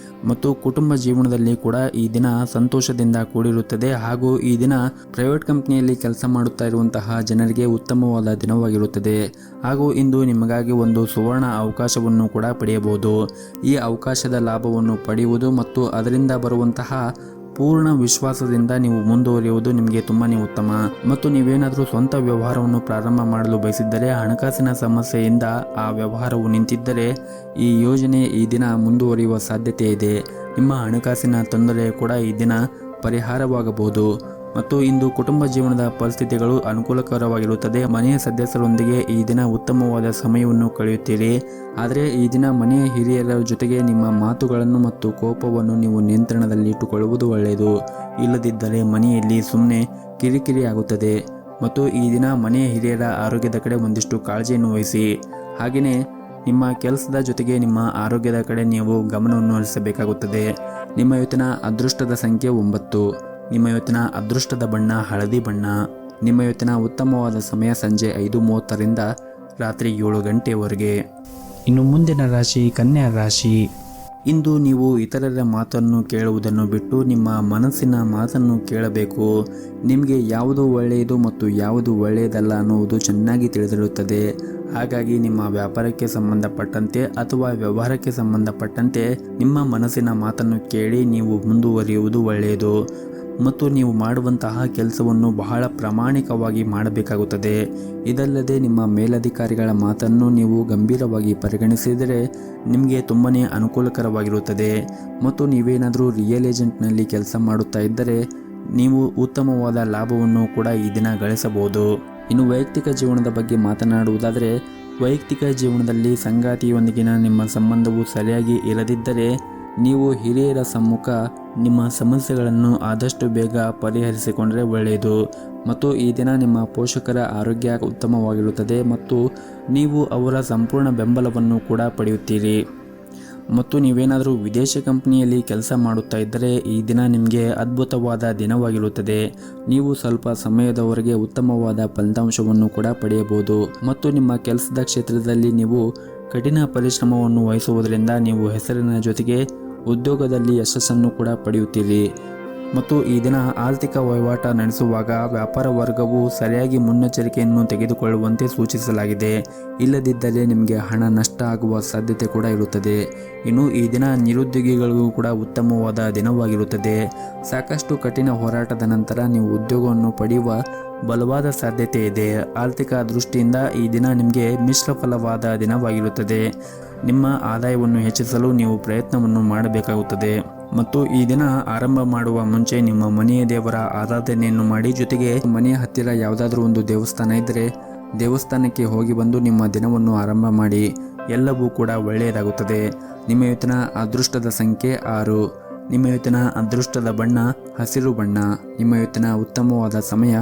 ಮತ್ತು ಕುಟುಂಬ ಜೀವನದಲ್ಲಿ ಕೂಡ ಈ ದಿನ ಸಂತೋಷದಿಂದ ಕೂಡಿರುತ್ತದೆ. ಹಾಗೂ ಈ ದಿನ ಪ್ರೈವೇಟ್ ಕಂಪನಿಯಲ್ಲಿ ಕೆಲಸ ಮಾಡುತ್ತಾ ಇರುವಂತಹ ಜನರಿಗೆ ಉತ್ತಮವಾದ ದಿನವಾಗಿರುತ್ತದೆ. ಹಾಗೂ ಇಂದು ನಿಮಗಾಗಿ ಒಂದು ಸುವರ್ಣ ಅವಕಾಶವನ್ನು ಕೂಡ ಪಡೆಯಬಹುದು. ಈ ಅವಕಾಶದ ಲಾಭವನ್ನು ಪಡೆಯುವುದು ಮತ್ತು ಅದರಿಂದ ಬರುವಂತಹ ಪೂರ್ಣ ವಿಶ್ವಾಸದಿಂದ ನೀವು ಮುಂದುವರಿಯುವುದು ನಿಮಗೆ ತುಂಬಾನೇ ಉತ್ತಮ. ಮತ್ತು ನೀವೇನಾದರೂ ಸ್ವಂತ ವ್ಯವಹಾರವನ್ನು ಪ್ರಾರಂಭ ಮಾಡಲು ಬಯಸಿದ್ದರೆ ಹಣಕಾಸಿನ ಸಮಸ್ಯೆಯಿಂದ ಆ ವ್ಯವಹಾರವು ನಿಂತಿದ್ದರೆ ಈ ಯೋಜನೆ ಈ ದಿನ ಮುಂದುವರಿಯುವ ಸಾಧ್ಯತೆ ಇದೆ. ನಿಮ್ಮ ಹಣಕಾಸಿನ ತೊಂದರೆ ಕೂಡ ಈ ದಿನ ಪರಿಹಾರವಾಗಬಹುದು. ಮತ್ತು ಇಂದು ಕುಟುಂಬ ಜೀವನದ ಪರಿಸ್ಥಿತಿಗಳು ಅನುಕೂಲಕರವಾಗಿರುತ್ತದೆ. ಮನೆಯ ಸದಸ್ಯರೊಂದಿಗೆ ಈ ದಿನ ಉತ್ತಮವಾದ ಸಮಯವನ್ನು ಕಳೆಯುತ್ತೀರಿ. ಆದರೆ ಈ ದಿನ ಮನೆಯ ಹಿರಿಯರ ಜೊತೆಗೆ ನಿಮ್ಮ ಮಾತುಗಳನ್ನು ಮತ್ತು ಕೋಪವನ್ನು ನೀವು ನಿಯಂತ್ರಣದಲ್ಲಿ ಇಟ್ಟುಕೊಳ್ಳುವುದು ಒಳ್ಳೆಯದು. ಇಲ್ಲದಿದ್ದರೆ ಮನೆಯಲ್ಲಿ ಸುಮ್ಮನೆ ಕಿರಿಕಿರಿ ಆಗುತ್ತದೆ. ಮತ್ತು ಈ ದಿನ ಮನೆಯ ಹಿರಿಯರ ಆರೋಗ್ಯದ ಕಡೆ ಒಂದಿಷ್ಟು ಕಾಳಜಿಯನ್ನು ವಹಿಸಿ. ಹಾಗೆಯೇ ನಿಮ್ಮ ಕೆಲಸದ ಜೊತೆಗೆ ನಿಮ್ಮ ಆರೋಗ್ಯದ ಕಡೆ ನೀವು ಗಮನವನ್ನು ಹರಿಸಬೇಕಾಗುತ್ತದೆ. ನಿಮ್ಮ ಇವತ್ತಿನ ಅದೃಷ್ಟದ ಸಂಖ್ಯೆ 9. ನಿಮ್ಮ ಇವತ್ತಿನ ಅದೃಷ್ಟದ ಬಣ್ಣ ಹಳದಿ ಬಣ್ಣ. ನಿಮ್ಮ ಇವತ್ತಿನ ಉತ್ತಮವಾದ ಸಮಯ ಸಂಜೆ 5:30ರಿಂದ ರಾತ್ರಿ 7 ಗಂಟೆವರೆಗೆ. ಇನ್ನು ಮುಂದಿನ ರಾಶಿ ಕನ್ಯಾ ರಾಶಿ. ಇಂದು ನೀವು ಇತರರ ಮಾತನ್ನು ಕೇಳುವುದನ್ನು ಬಿಟ್ಟು ನಿಮ್ಮ ಮನಸ್ಸಿನ ಮಾತನ್ನು ಕೇಳಬೇಕು. ನಿಮಗೆ ಯಾವುದು ಒಳ್ಳೆಯದು ಮತ್ತು ಯಾವುದು ಒಳ್ಳೆಯದಲ್ಲ ಅನ್ನುವುದು ಚೆನ್ನಾಗಿ ತಿಳಿದಿರುತ್ತದೆ. ಹಾಗಾಗಿ ನಿಮ್ಮ ವ್ಯಾಪಾರಕ್ಕೆ ಸಂಬಂಧಪಟ್ಟಂತೆ ಅಥವಾ ವ್ಯವಹಾರಕ್ಕೆ ಸಂಬಂಧಪಟ್ಟಂತೆ ನಿಮ್ಮ ಮನಸ್ಸಿನ ಮಾತನ್ನು ಕೇಳಿ ನೀವು ಮುಂದುವರಿಯುವುದು ಒಳ್ಳೆಯದು. ಮತ್ತು ನೀವು ಮಾಡುವಂತಹ ಕೆಲಸವನ್ನು ಬಹಳ ಪ್ರಾಮಾಣಿಕವಾಗಿ ಮಾಡಬೇಕಾಗುತ್ತದೆ. ಇದಲ್ಲದೆ ನಿಮ್ಮ ಮೇಲಧಿಕಾರಿಗಳ ಮಾತನ್ನು ನೀವು ಗಂಭೀರವಾಗಿ ಪರಿಗಣಿಸಿದರೆ ನಿಮಗೆ ತುಂಬನೇ ಅನುಕೂಲಕರವಾಗಿರುತ್ತದೆ. ಮತ್ತು ನೀವೇನಾದರೂ ರಿಯಲ್ ಏಜೆಂಟ್ನಲ್ಲಿ ಕೆಲಸ ಮಾಡುತ್ತಾ ಇದ್ದರೆ ನೀವು ಉತ್ತಮವಾದ ಲಾಭವನ್ನು ಕೂಡ ಈ ದಿನ ಗಳಿಸಬಹುದು. ಇನ್ನು ವೈಯಕ್ತಿಕ ಜೀವನದ ಬಗ್ಗೆ ಮಾತನಾಡುವುದಾದರೆ ವೈಯಕ್ತಿಕ ಜೀವನದಲ್ಲಿ ಸಂಗಾತಿಯೊಂದಿಗಿನ ನಿಮ್ಮ ಸಂಬಂಧವು ಸರಿಯಾಗಿ ಇರದಿದ್ದರೆ ನೀವು ಹಿರಿಯರ ಸಮ್ಮುಖ ನಿಮ್ಮ ಸಮಸ್ಯೆಗಳನ್ನು ಆದಷ್ಟು ಬೇಗ ಪರಿಹರಿಸಿಕೊಂಡರೆ ಒಳ್ಳೆಯದು. ಮತ್ತು ಈ ದಿನ ನಿಮ್ಮ ಪೋಷಕರ ಆರೋಗ್ಯ ಉತ್ತಮವಾಗಿರುತ್ತದೆ ಮತ್ತು ನೀವು ಅವರ ಸಂಪೂರ್ಣ ಬೆಂಬಲವನ್ನು ಕೂಡ ಪಡೆಯುತ್ತೀರಿ. ಮತ್ತು ನೀವೇನಾದರೂ ವಿದೇಶಿ ಕಂಪನಿಯಲ್ಲಿ ಕೆಲಸ ಮಾಡುತ್ತಾ ಇದ್ದರೆ ಈ ದಿನ ನಿಮಗೆ ಅದ್ಭುತವಾದ ದಿನವಾಗಿರುತ್ತದೆ. ನೀವು ಸ್ವಲ್ಪ ಸಮಯದವರೆಗೆ ಉತ್ತಮವಾದ ಫಲಿತಾಂಶವನ್ನು ಕೂಡ ಪಡೆಯಬಹುದು. ಮತ್ತು ನಿಮ್ಮ ಕೆಲಸದ ಕ್ಷೇತ್ರದಲ್ಲಿ ನೀವು ಕಠಿಣ ಪರಿಶ್ರಮವನ್ನು ವಹಿಸುವುದರಿಂದ ನೀವು ಹೆಸರಿನ ಜೊತೆಗೆ ಉದ್ಯೋಗದಲ್ಲಿ ಯಶಸ್ಸನ್ನು ಕೂಡ ಪಡೆಯುತ್ತೀರಿ. ಮತ್ತು ಈ ದಿನ ಆರ್ಥಿಕ ವಹಿವಾಟ ನಡೆಸುವಾಗ ವ್ಯಾಪಾರ ವರ್ಗವು ಸರಿಯಾಗಿ ಮುನ್ನೆಚ್ಚರಿಕೆಯನ್ನು ತೆಗೆದುಕೊಳ್ಳುವಂತೆ ಸೂಚಿಸಲಾಗಿದೆ. ಇಲ್ಲದಿದ್ದರೆ ನಿಮಗೆ ಹಣ ನಷ್ಟ ಆಗುವ ಸಾಧ್ಯತೆ ಕೂಡ ಇರುತ್ತದೆ. ಇನ್ನು ಈ ದಿನ ನಿರುದ್ಯೋಗಿಗಳಿಗೂ ಕೂಡ ಉತ್ತಮವಾದ ದಿನವಾಗಿರುತ್ತದೆ. ಸಾಕಷ್ಟು ಕಠಿಣ ಹೋರಾಟದ ನಂತರ ನೀವು ಉದ್ಯೋಗವನ್ನು ಪಡೆಯುವ ಬಲವಾದ ಸಾಧ್ಯತೆ ಇದೆ. ಆರ್ಥಿಕ ದೃಷ್ಟಿಯಿಂದ ಈ ದಿನ ನಿಮಗೆ ಮಿಶ್ರ ಫಲವಾದ ದಿನವಾಗಿರುತ್ತದೆ. ನಿಮ್ಮ ಆದಾಯವನ್ನು ಹೆಚ್ಚಿಸಲು ನೀವು ಪ್ರಯತ್ನವನ್ನು ಮಾಡಬೇಕಾಗುತ್ತದೆ. ಮತ್ತು ಈ ದಿನ ಆರಂಭ ಮಾಡುವ ಮುಂಚೆ ನಿಮ್ಮ ಮನೆಯ ದೇವರ ಆರಾಧನೆಯನ್ನು ಮಾಡಿ, ಜೊತೆಗೆ ಮನೆಯ ಹತ್ತಿರ ಯಾವುದಾದ್ರೂ ಒಂದು ದೇವಸ್ಥಾನ ಇದ್ದರೆ ದೇವಸ್ಥಾನಕ್ಕೆ ಹೋಗಿ ಬಂದು ನಿಮ್ಮ ದಿನವನ್ನು ಆರಂಭ ಮಾಡಿ. ಎಲ್ಲವೂ ಕೂಡ ಒಳ್ಳೆಯದಾಗುತ್ತದೆ. ನಿಮ್ಮ ಇವತ್ತಿನ ಅದೃಷ್ಟದ ಸಂಖ್ಯೆ 6. ನಿಮ್ಮ ಇವತ್ತಿನ ಅದೃಷ್ಟದ ಬಣ್ಣ ಹಸಿರು ಬಣ್ಣ. ನಿಮ್ಮ ಇವತ್ತಿನ ಉತ್ತಮವಾದ ಸಮಯ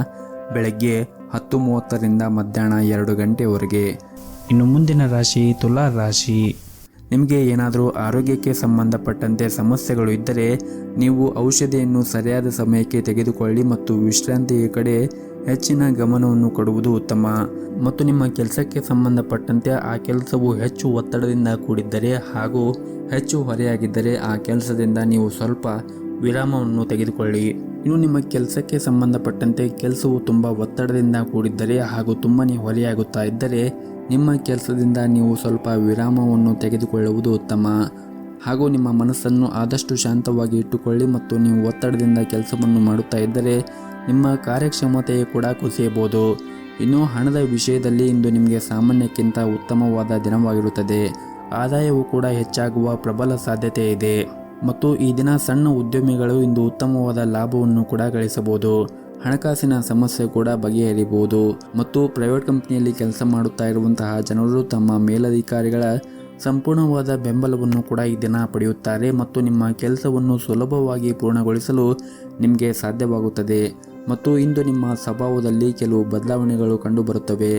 ಬೆಳಗ್ಗೆ 10:30ರಿಂದ ಮಧ್ಯಾಹ್ನ 2 ಗಂಟೆವರೆಗೆ. ಇನ್ನು ಮುಂದಿನ ರಾಶಿ ತುಲಾ ರಾಶಿ. ನಿಮಗೆ ಏನಾದರೂ ಆರೋಗ್ಯಕ್ಕೆ ಸಂಬಂಧಪಟ್ಟಂತೆ ಸಮಸ್ಯೆಗಳು ಇದ್ದರೆ ನೀವು ಔಷಧಿಯನ್ನು ಸರಿಯಾದ ಸಮಯಕ್ಕೆ ತೆಗೆದುಕೊಳ್ಳಿ ಮತ್ತು ವಿಶ್ರಾಂತಿಯ ಕಡೆ ಹೆಚ್ಚಿನ ಗಮನವನ್ನು ಕೊಡುವುದು ಉತ್ತಮ. ಮತ್ತು ನಿಮ್ಮ ಕೆಲಸಕ್ಕೆ ಸಂಬಂಧಪಟ್ಟಂತೆ ಆ ಕೆಲಸವು ಹೆಚ್ಚು ಒತ್ತಡದಿಂದ ಕೂಡಿದ್ದರೆ ಹಾಗೂ ಹೆಚ್ಚು ಹೊರೆಯಾಗಿದ್ದರೆ ಆ ಕೆಲಸದಿಂದ ನೀವು ಸ್ವಲ್ಪ ವಿರಾಮವನ್ನು ತೆಗೆದುಕೊಳ್ಳಿ. ಇನ್ನು ನಿಮ್ಮ ಕೆಲಸಕ್ಕೆ ಸಂಬಂಧಪಟ್ಟಂತೆ ಕೆಲಸವು ತುಂಬ ಒತ್ತಡದಿಂದ ಕೂಡಿದ್ದರೆ ಹಾಗೂ ತುಂಬನೇ ಹೊರೆಯಾಗುತ್ತಾ ಇದ್ದರೆ ನಿಮ್ಮ ಕೆಲಸದಿಂದ ನೀವು ಸ್ವಲ್ಪ ವಿರಾಮವನ್ನು ತೆಗೆದುಕೊಳ್ಳುವುದು ಉತ್ತಮ. ಹಾಗೂ ನಿಮ್ಮ ಮನಸ್ಸನ್ನು ಆದಷ್ಟು ಶಾಂತವಾಗಿ ಇಟ್ಟುಕೊಳ್ಳಿ. ಮತ್ತು ನೀವು ಒತ್ತಡದಿಂದ ಕೆಲಸವನ್ನು ಮಾಡುತ್ತಾ ಇದ್ದರೆ ನಿಮ್ಮ ಕಾರ್ಯಕ್ಷಮತೆ ಕೂಡ ಕುಸಿಯಬಹುದು. ಇನ್ನು ಹಣದ ವಿಷಯದಲ್ಲಿ ಇಂದು ನಿಮಗೆ ಸಾಮಾನ್ಯಕ್ಕಿಂತ ಉತ್ತಮವಾದ ದಿನವಾಗಿರುತ್ತದೆ. ಆದಾಯವು ಕೂಡ ಹೆಚ್ಚಾಗುವ ಪ್ರಬಲ ಸಾಧ್ಯತೆ ಇದೆ. ಮತ್ತು ಈ ದಿನ ಸಣ್ಣ ಉದ್ಯಮಿಗಳು ಇಂದು ಉತ್ತಮವಾದ ಲಾಭವನ್ನು ಕೂಡ ಗಳಿಸಬಹುದು. ಹಣಕಾಸಿನ ಸಮಸ್ಯೆ ಕೂಡ ಬಗೆಹರಿಯಬಹುದು. ಮತ್ತು ಪ್ರೈವೇಟ್ ಕಂಪನಿಯಲ್ಲಿ ಕೆಲಸ ಮಾಡುತ್ತಾ ಇರುವಂತಹ ಜನರು ತಮ್ಮ ಮೇಲಧಿಕಾರಿಗಳ ಸಂಪೂರ್ಣವಾದ ಬೆಂಬಲವನ್ನು ಕೂಡ ಈ ದಿನ ಪಡೆಯುತ್ತಾರೆ. ಮತ್ತು ನಿಮ್ಮ ಕೆಲಸವನ್ನು ಸುಲಭವಾಗಿ ಪೂರ್ಣಗೊಳಿಸಲು ನಿಮಗೆ ಸಾಧ್ಯವಾಗುತ್ತದೆ. ಮತ್ತು ಇಂದು ನಿಮ್ಮ ಸ್ವಭಾವದಲ್ಲಿ ಕೆಲವು ಬದಲಾವಣೆಗಳು ಕಂಡುಬರುತ್ತವೆ.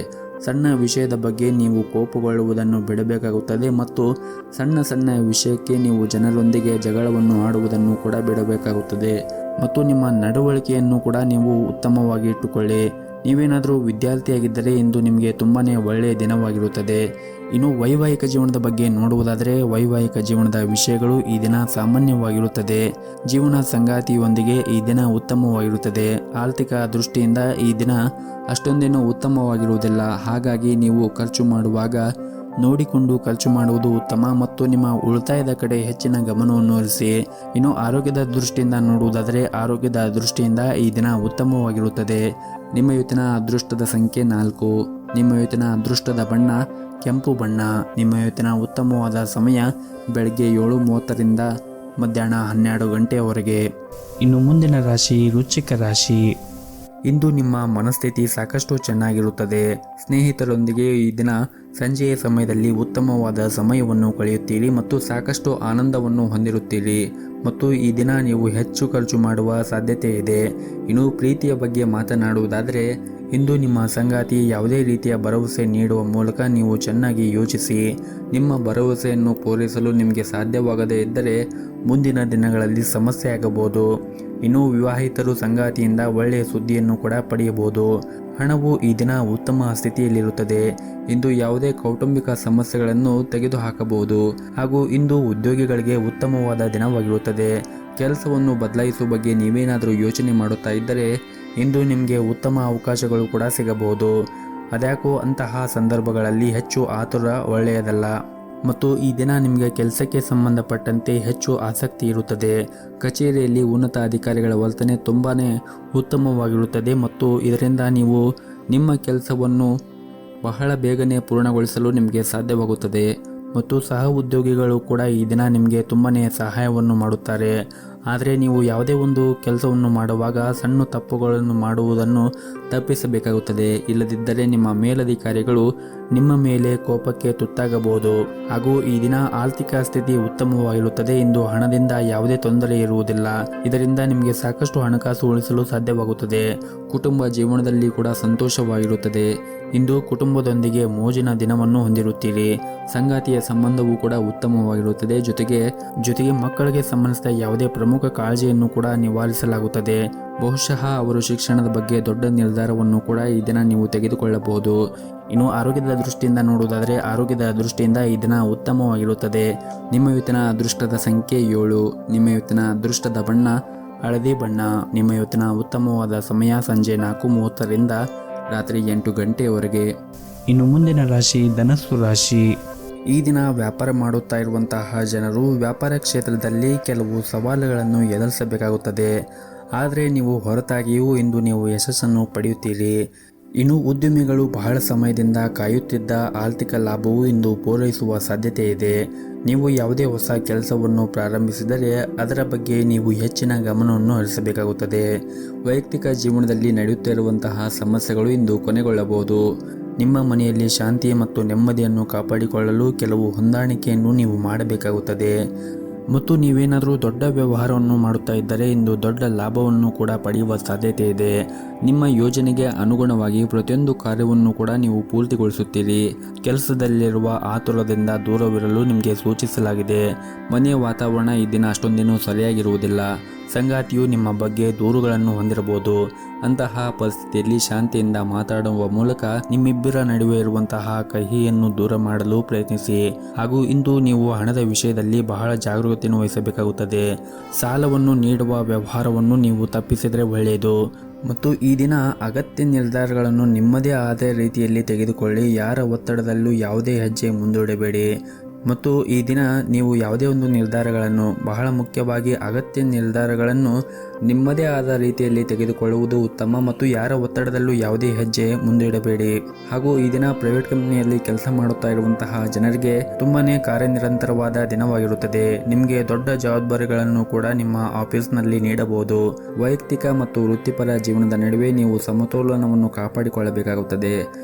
ಸಣ್ಣ ವಿಷಯದ ಬಗ್ಗೆ ನೀವು ಕೋಪಗೊಳ್ಳುವುದನ್ನು ಬಿಡಬೇಕಾಗುತ್ತದೆ ಮತ್ತು ಸಣ್ಣ ಸಣ್ಣ ವಿಷಯಕ್ಕೆ ನೀವು ಜನರೊಂದಿಗೆ ಜಗಳವನ್ನು ಆಡುವುದನ್ನು ಕೂಡ ಬಿಡಬೇಕಾಗುತ್ತದೆ ಮತ್ತು ನಿಮ್ಮ ನಡವಳಿಕೆಯನ್ನು ಕೂಡ ನೀವು ಉತ್ತಮವಾಗಿ ಇಟ್ಟುಕೊಳ್ಳಿ. ನೀವೇನಾದರೂ ವಿದ್ಯಾರ್ಥಿಯಾಗಿದ್ದರೆ ಇಂದು ನಿಮಗೆ ತುಂಬಾ ಒಳ್ಳೆಯ ದಿನವಾಗಿರುತ್ತದೆ. ಇನ್ನು ವೈವಾಹಿಕ ಜೀವನದ ಬಗ್ಗೆ ನೋಡುವುದಾದರೆ ವೈವಾಹಿಕ ಜೀವನದ ವಿಷಯಗಳು ಈ ದಿನ ಸಾಮಾನ್ಯವಾಗಿರುತ್ತದೆ. ಜೀವನ ಸಂಗಾತಿಯೊಂದಿಗೆ ಈ ದಿನ ಉತ್ತಮವಾಗಿರುತ್ತದೆ. ಆರ್ಥಿಕ ದೃಷ್ಟಿಯಿಂದ ಈ ದಿನ ಅಷ್ಟೊಂದೇನೂ ಉತ್ತಮವಾಗಿರುವುದಿಲ್ಲ. ಹಾಗಾಗಿ ನೀವು ಖರ್ಚು ಮಾಡುವಾಗ ನೋಡಿಕೊಂಡು ಖರ್ಚು ಮಾಡುವುದು ಉತ್ತಮ ಮತ್ತು ನಿಮ್ಮ ಉಳಿತಾಯದ ಕಡೆ ಹೆಚ್ಚಿನ ಗಮನವನ್ನು ಹರಿಸಿ. ಇನ್ನು ಆರೋಗ್ಯದ ದೃಷ್ಟಿಯಿಂದ ನೋಡುವುದಾದರೆ ಆರೋಗ್ಯದ ದೃಷ್ಟಿಯಿಂದ ಈ ದಿನ ಉತ್ತಮವಾಗಿರುತ್ತದೆ. ನಿಮ್ಮ ಇವತ್ತಿನ ಅದೃಷ್ಟದ ಸಂಖ್ಯೆ 4. ನಿಮ್ಮ ಇವತ್ತಿನ ಅದೃಷ್ಟದ ಬಣ್ಣ ಕೆಂಪು ಬಣ್ಣ. ನಿಮ್ಮ ಇವತ್ತಿನ ಉತ್ತಮವಾದ ಸಮಯ ಬೆಳಗ್ಗೆ 7:30ರಿಂದ ಮಧ್ಯಾಹ್ನ 12 ಗಂಟೆಯವರೆಗೆ. ಇನ್ನು ಮುಂದಿನ ರಾಶಿ ವೃಶ್ಚಿಕ ರಾಶಿ. ಇಂದು ನಿಮ್ಮ ಮನಸ್ಥಿತಿ ಸಾಕಷ್ಟು ಚೆನ್ನಾಗಿರುತ್ತದೆ. ಸ್ನೇಹಿತರೊಂದಿಗೆ ಈ ದಿನ ಸಂಜೆಯ ಸಮಯದಲ್ಲಿ ಉತ್ತಮವಾದ ಸಮಯವನ್ನು ಕಳೆಯುತ್ತೀರಿ ಮತ್ತು ಸಾಕಷ್ಟು ಆನಂದವನ್ನು ಹೊಂದಿರುತ್ತೀರಿ ಮತ್ತು ಈ ದಿನ ನೀವು ಹೆಚ್ಚು ಖರ್ಚು ಮಾಡುವ ಸಾಧ್ಯತೆ ಇದೆ. ಇನ್ನು ಪ್ರೀತಿಯ ಬಗ್ಗೆ ಮಾತನಾಡುವುದಾದರೆ ಇಂದು ನಿಮ್ಮ ಸಂಗಾತಿ ಯಾವುದೇ ರೀತಿಯ ಭರವಸೆ ನೀಡುವ ಮೂಲಕ ನೀವು ಚೆನ್ನಾಗಿ ಯೋಚಿಸಿ. ನಿಮ್ಮ ಭರವಸೆಯನ್ನು ಪೂರೈಸಲು ನಿಮಗೆ ಸಾಧ್ಯವಾಗದೇ ಇದ್ದರೆ ಮುಂದಿನ ದಿನಗಳಲ್ಲಿ ಸಮಸ್ಯೆ ಆಗಬಹುದು. ಇನ್ನು ವಿವಾಹಿತರು ಸಂಗಾತಿಯಿಂದ ಒಳ್ಳೆಯ ಸುದ್ದಿಯನ್ನು ಕೂಡ ಪಡೆಯಬಹುದು. ಹಣವು ಈ ದಿನ ಉತ್ತಮ ಸ್ಥಿತಿಯಲ್ಲಿರುತ್ತದೆ. ಇಂದು ಯಾವುದೇ ಕೌಟುಂಬಿಕ ಸಮಸ್ಯೆಗಳನ್ನು ತೆಗೆದುಹಾಕಬಹುದು ಹಾಗೂ ಇಂದು ಉದ್ಯೋಗಿಗಳಿಗೆ ಉತ್ತಮವಾದ ದಿನವಾಗಿರುತ್ತದೆ. ಕೆಲಸವನ್ನು ಬದಲಾಯಿಸುವ ಬಗ್ಗೆ ನೀವೇನಾದರೂ ಯೋಚನೆ ಮಾಡುತ್ತಾ ಇದ್ದರೆ ಇಂದು ನಿಮಗೆ ಉತ್ತಮ ಅವಕಾಶಗಳು ಕೂಡ ಸಿಗಬಹುದು. ಅದ್ಯಾಕೋ ಅಂತಹ ಸಂದರ್ಭಗಳಲ್ಲಿ ಹೆಚ್ಚು ಆತುರ ಒಳ್ಳೆಯದಲ್ಲ ಮತ್ತು ಈ ದಿನ ನಿಮಗೆ ಕೆಲಸಕ್ಕೆ ಸಂಬಂಧಪಟ್ಟಂತೆ ಹೆಚ್ಚು ಆಸಕ್ತಿ ಇರುತ್ತದೆ. ಕಚೇರಿಯಲ್ಲಿ ಉನ್ನತ ಅಧಿಕಾರಿಗಳ ವರ್ತನೆ ತುಂಬಾ ಉತ್ತಮವಾಗಿರುತ್ತದೆ ಮತ್ತು ಇದರಿಂದ ನೀವು ನಿಮ್ಮ ಕೆಲಸವನ್ನು ಬಹಳ ಬೇಗನೆ ಪೂರ್ಣಗೊಳಿಸಲು ನಿಮಗೆ ಸಾಧ್ಯವಾಗುತ್ತದೆ ಮತ್ತು ಸಹ ಉದ್ಯೋಗಿಗಳು ಕೂಡ ಈ ದಿನ ನಿಮಗೆ ತುಂಬಾ ಸಹಾಯವನ್ನು ಮಾಡುತ್ತಾರೆ. ಆದರೆ ನೀವು ಯಾವುದೇ ಒಂದು ಕೆಲಸವನ್ನು ಮಾಡುವಾಗ ಸಣ್ಣ ತಪ್ಪುಗಳನ್ನು ಮಾಡುವುದನ್ನು ತಪ್ಪಿಸಬೇಕಾಗುತ್ತದೆ. ಇಲ್ಲದಿದ್ದರೆ ನಿಮ್ಮ ಮೇಲಧಿಕಾರಿಗಳು ನಿಮ್ಮ ಮೇಲೆ ಕೋಪಕ್ಕೆ ತುತ್ತಾಗಬಹುದು. ಹಾಗೂ ಈ ದಿನ ಆರ್ಥಿಕ ಸ್ಥಿತಿ ಉತ್ತಮವಾಗಿರುತ್ತದೆ. ಇಂದು ಹಣದಿಂದ ಯಾವುದೇ ತೊಂದರೆ ಇರುವುದಿಲ್ಲ. ಇದರಿಂದ ನಿಮಗೆ ಸಾಕಷ್ಟು ಹಣಕಾಸು ಉಳಿಸಲು ಸಾಧ್ಯವಾಗುತ್ತದೆ. ಕುಟುಂಬ ಜೀವನದಲ್ಲಿ ಕೂಡ ಸಂತೋಷವಾಗಿರುತ್ತದೆ. ಇಂದು ಕುಟುಂಬದೊಂದಿಗೆ ಮೋಜಿನ ದಿನವನ್ನು ಹೊಂದಿರುತ್ತೀರಿ. ಸಂಗಾತಿಯ ಸಂಬಂಧವೂ ಕೂಡ ಉತ್ತಮವಾಗಿರುತ್ತದೆ. ಜೊತೆಗೆ ಮಕ್ಕಳಿಗೆ ಸಂಬಂಧಿಸಿದ ಯಾವುದೇ ಪ್ರಮುಖ ಕಾಳಜಿಯನ್ನು ಕೂಡ ನಿವಾರಿಸಲಾಗುತ್ತದೆ. ಬಹುಶಃ ಅವರು ಶಿಕ್ಷಣದ ಬಗ್ಗೆ ದೊಡ್ಡ ನಿರ್ಧಾರವನ್ನು ಕೂಡ ಈ ದಿನ ನೀವು ತೆಗೆದುಕೊಳ್ಳಬಹುದು. ಇನ್ನು ಆರೋಗ್ಯದ ದೃಷ್ಟಿಯಿಂದ ನೋಡುವುದಾದರೆ ಆರೋಗ್ಯದ ದೃಷ್ಟಿಯಿಂದ ಈ ದಿನ ಉತ್ತಮವಾಗಿರುತ್ತದೆ. ನಿಮ್ಮ ಇವತ್ತಿನ ಅದೃಷ್ಟದ ಸಂಖ್ಯೆ 7. ನಿಮ್ಮ ಇವತ್ತಿನ ಅದೃಷ್ಟದ ಬಣ್ಣ ಹಳದಿ ಬಣ್ಣ. ನಿಮ್ಮ ಇವತ್ತಿನ ಉತ್ತಮವಾದ ಸಮಯ ಸಂಜೆ 4:30ರಿಂದ ರಾತ್ರಿ 8 ಗಂಟೆಯವರೆಗೆ. ಇನ್ನು ಮುಂದಿನ ರಾಶಿ ಧನಸ್ಸು ರಾಶಿ. ಈ ದಿನ ವ್ಯಾಪಾರ ಮಾಡುತ್ತಾ ಇರುವಂತಹ ಜನರು ವ್ಯಾಪಾರ ಕ್ಷೇತ್ರದಲ್ಲಿ ಕೆಲವು ಸವಾಲುಗಳನ್ನು ಎದುರಿಸಬೇಕಾಗುತ್ತದೆ. ಆದರೆ ನೀವು ಹೊರತಾಗಿಯೂ ಇಂದು ನೀವು ಯಶಸ್ಸನ್ನು ಪಡೆಯುತ್ತೀರಿ. ಇನ್ನು ಉದ್ಯಮಿಗಳು ಬಹಳ ಸಮಯದಿಂದ ಕಾಯುತ್ತಿದ್ದ ಆರ್ಥಿಕ ಲಾಭವು ಇಂದು ಪೂರೈಸುವ ಸಾಧ್ಯತೆ ಇದೆ. ನೀವು ಯಾವುದೇ ಹೊಸ ಕೆಲಸವನ್ನು ಪ್ರಾರಂಭಿಸಿದರೆ ಅದರ ಬಗ್ಗೆ ನೀವು ಹೆಚ್ಚಿನ ಗಮನವನ್ನು ಹರಿಸಬೇಕಾಗುತ್ತದೆ. ವೈಯಕ್ತಿಕ ಜೀವನದಲ್ಲಿ ನಡೆಯುತ್ತಿರುವಂತಹ ಸಮಸ್ಯೆಗಳು ಇಂದು ಕೊನೆಗೊಳ್ಳಬಹುದು. ನಿಮ್ಮ ಮನೆಯಲ್ಲಿ ಶಾಂತಿ ಮತ್ತು ನೆಮ್ಮದಿಯನ್ನು ಕಾಪಾಡಿಕೊಳ್ಳಲು ಕೆಲವು ಹೊಂದಾಣಿಕೆಯನ್ನು ನೀವು ಮಾಡಬೇಕಾಗುತ್ತದೆ ಮತ್ತು ನೀವೇನಾದರೂ ದೊಡ್ಡ ವ್ಯವಹಾರವನ್ನು ಮಾಡುತ್ತಾ ಇದ್ದರೆ ಇಂದು ದೊಡ್ಡ ಲಾಭವನ್ನು ಕೂಡ ಪಡೆಯುವ ಸಾಧ್ಯತೆ ಇದೆ. ನಿಮ್ಮ ಯೋಜನೆಗೆ ಅನುಗುಣವಾಗಿ ಪ್ರತಿಯೊಂದು ಕಾರ್ಯವನ್ನು ಕೂಡ ನೀವು ಪೂರ್ತಿಗೊಳಿಸುತ್ತೀರಿ. ಕೆಲಸದಲ್ಲಿರುವ ಆತುರದಿಂದ ದೂರವಿರಲು ನಿಮಗೆ ಸೂಚಿಸಲಾಗಿದೆ. ಮನೆಯ ವಾತಾವರಣ ಈ ದಿನ ಅಷ್ಟೊಂದೇನೂ ಸರಿಯಾಗಿರುವುದಿಲ್ಲ. ಸಂಗಾತಿಯು ನಿಮ್ಮ ಬಗ್ಗೆ ದೂರುಗಳನ್ನು ಹೊಂದಿರಬಹುದು. ಅಂತಹ ಪರಿಸ್ಥಿತಿಯಲ್ಲಿ ಶಾಂತಿಯಿಂದ ಮಾತಾಡುವ ಮೂಲಕ ನಿಮ್ಮಿಬ್ಬರ ನಡುವೆ ಇರುವಂತಹ ಕಹಿಯನ್ನು ದೂರ ಮಾಡಲು ಪ್ರಯತ್ನಿಸಿ. ಹಾಗೂ ಇಂದು ನೀವು ಹಣದ ವಿಷಯದಲ್ಲಿ ಬಹಳ ಜಾಗರೂಕತೆಯನ್ನು ವಹಿಸಬೇಕಾಗುತ್ತದೆ. ಸಾಲವನ್ನು ನೀಡುವ ವ್ಯವಹಾರವನ್ನು ನೀವು ತಪ್ಪಿಸಿದರೆ ಒಳ್ಳೆಯದು ಮತ್ತು ಈ ದಿನ ಅಗತ್ಯ ನಿರ್ಧಾರಗಳನ್ನು ನಿಮ್ಮದೇ ಆದ ರೀತಿಯಲ್ಲಿ ತೆಗೆದುಕೊಳ್ಳಿ. ಯಾರ ಒತ್ತಡದಲ್ಲೂ ಯಾವುದೇ ಹೆಜ್ಜೆ ಮುಂದೂಡಬೇಡಿ ಮತ್ತು ಈ ದಿನ ನೀವು ಯಾವುದೇ ಒಂದು ನಿರ್ಧಾರಗಳನ್ನು, ಬಹಳ ಮುಖ್ಯವಾಗಿ ಅಗತ್ಯ ನಿರ್ಧಾರಗಳನ್ನು ನಿಮ್ಮದೇ ಆದ ರೀತಿಯಲ್ಲಿ ತೆಗೆದುಕೊಳ್ಳುವುದು ಉತ್ತಮ ಮತ್ತು ಯಾರ ಒತ್ತಡದಲ್ಲೂ ಯಾವುದೇ ಹೆಜ್ಜೆ ಮುಂದಿಡಬೇಡಿ. ಹಾಗೂ ಈ ದಿನ ಪ್ರೈವೇಟ್ ಕಂಪನಿಯಲ್ಲಿ ಕೆಲಸ ಮಾಡುತ್ತಾ ಇರುವಂತಹ ಜನರಿಗೆ ತುಂಬಾನೇ ಕಾರ್ಯನಿರಂತರವಾದ ದಿನವಾಗಿರುತ್ತದೆ. ನಿಮಗೆ ದೊಡ್ಡ ಜವಾಬ್ದಾರಿಗಳನ್ನು ಕೂಡ ನಿಮ್ಮ ಆಫೀಸ್ನಲ್ಲಿ ನೀಡಬಹುದು. ವೈಯಕ್ತಿಕ ಮತ್ತು ವೃತ್ತಿಪರ ಜೀವನದ ನಡುವೆ ನೀವು ಸಮತೋಲನವನ್ನು ಕಾಪಾಡಿಕೊಳ್ಳಬೇಕಾಗುತ್ತದೆ.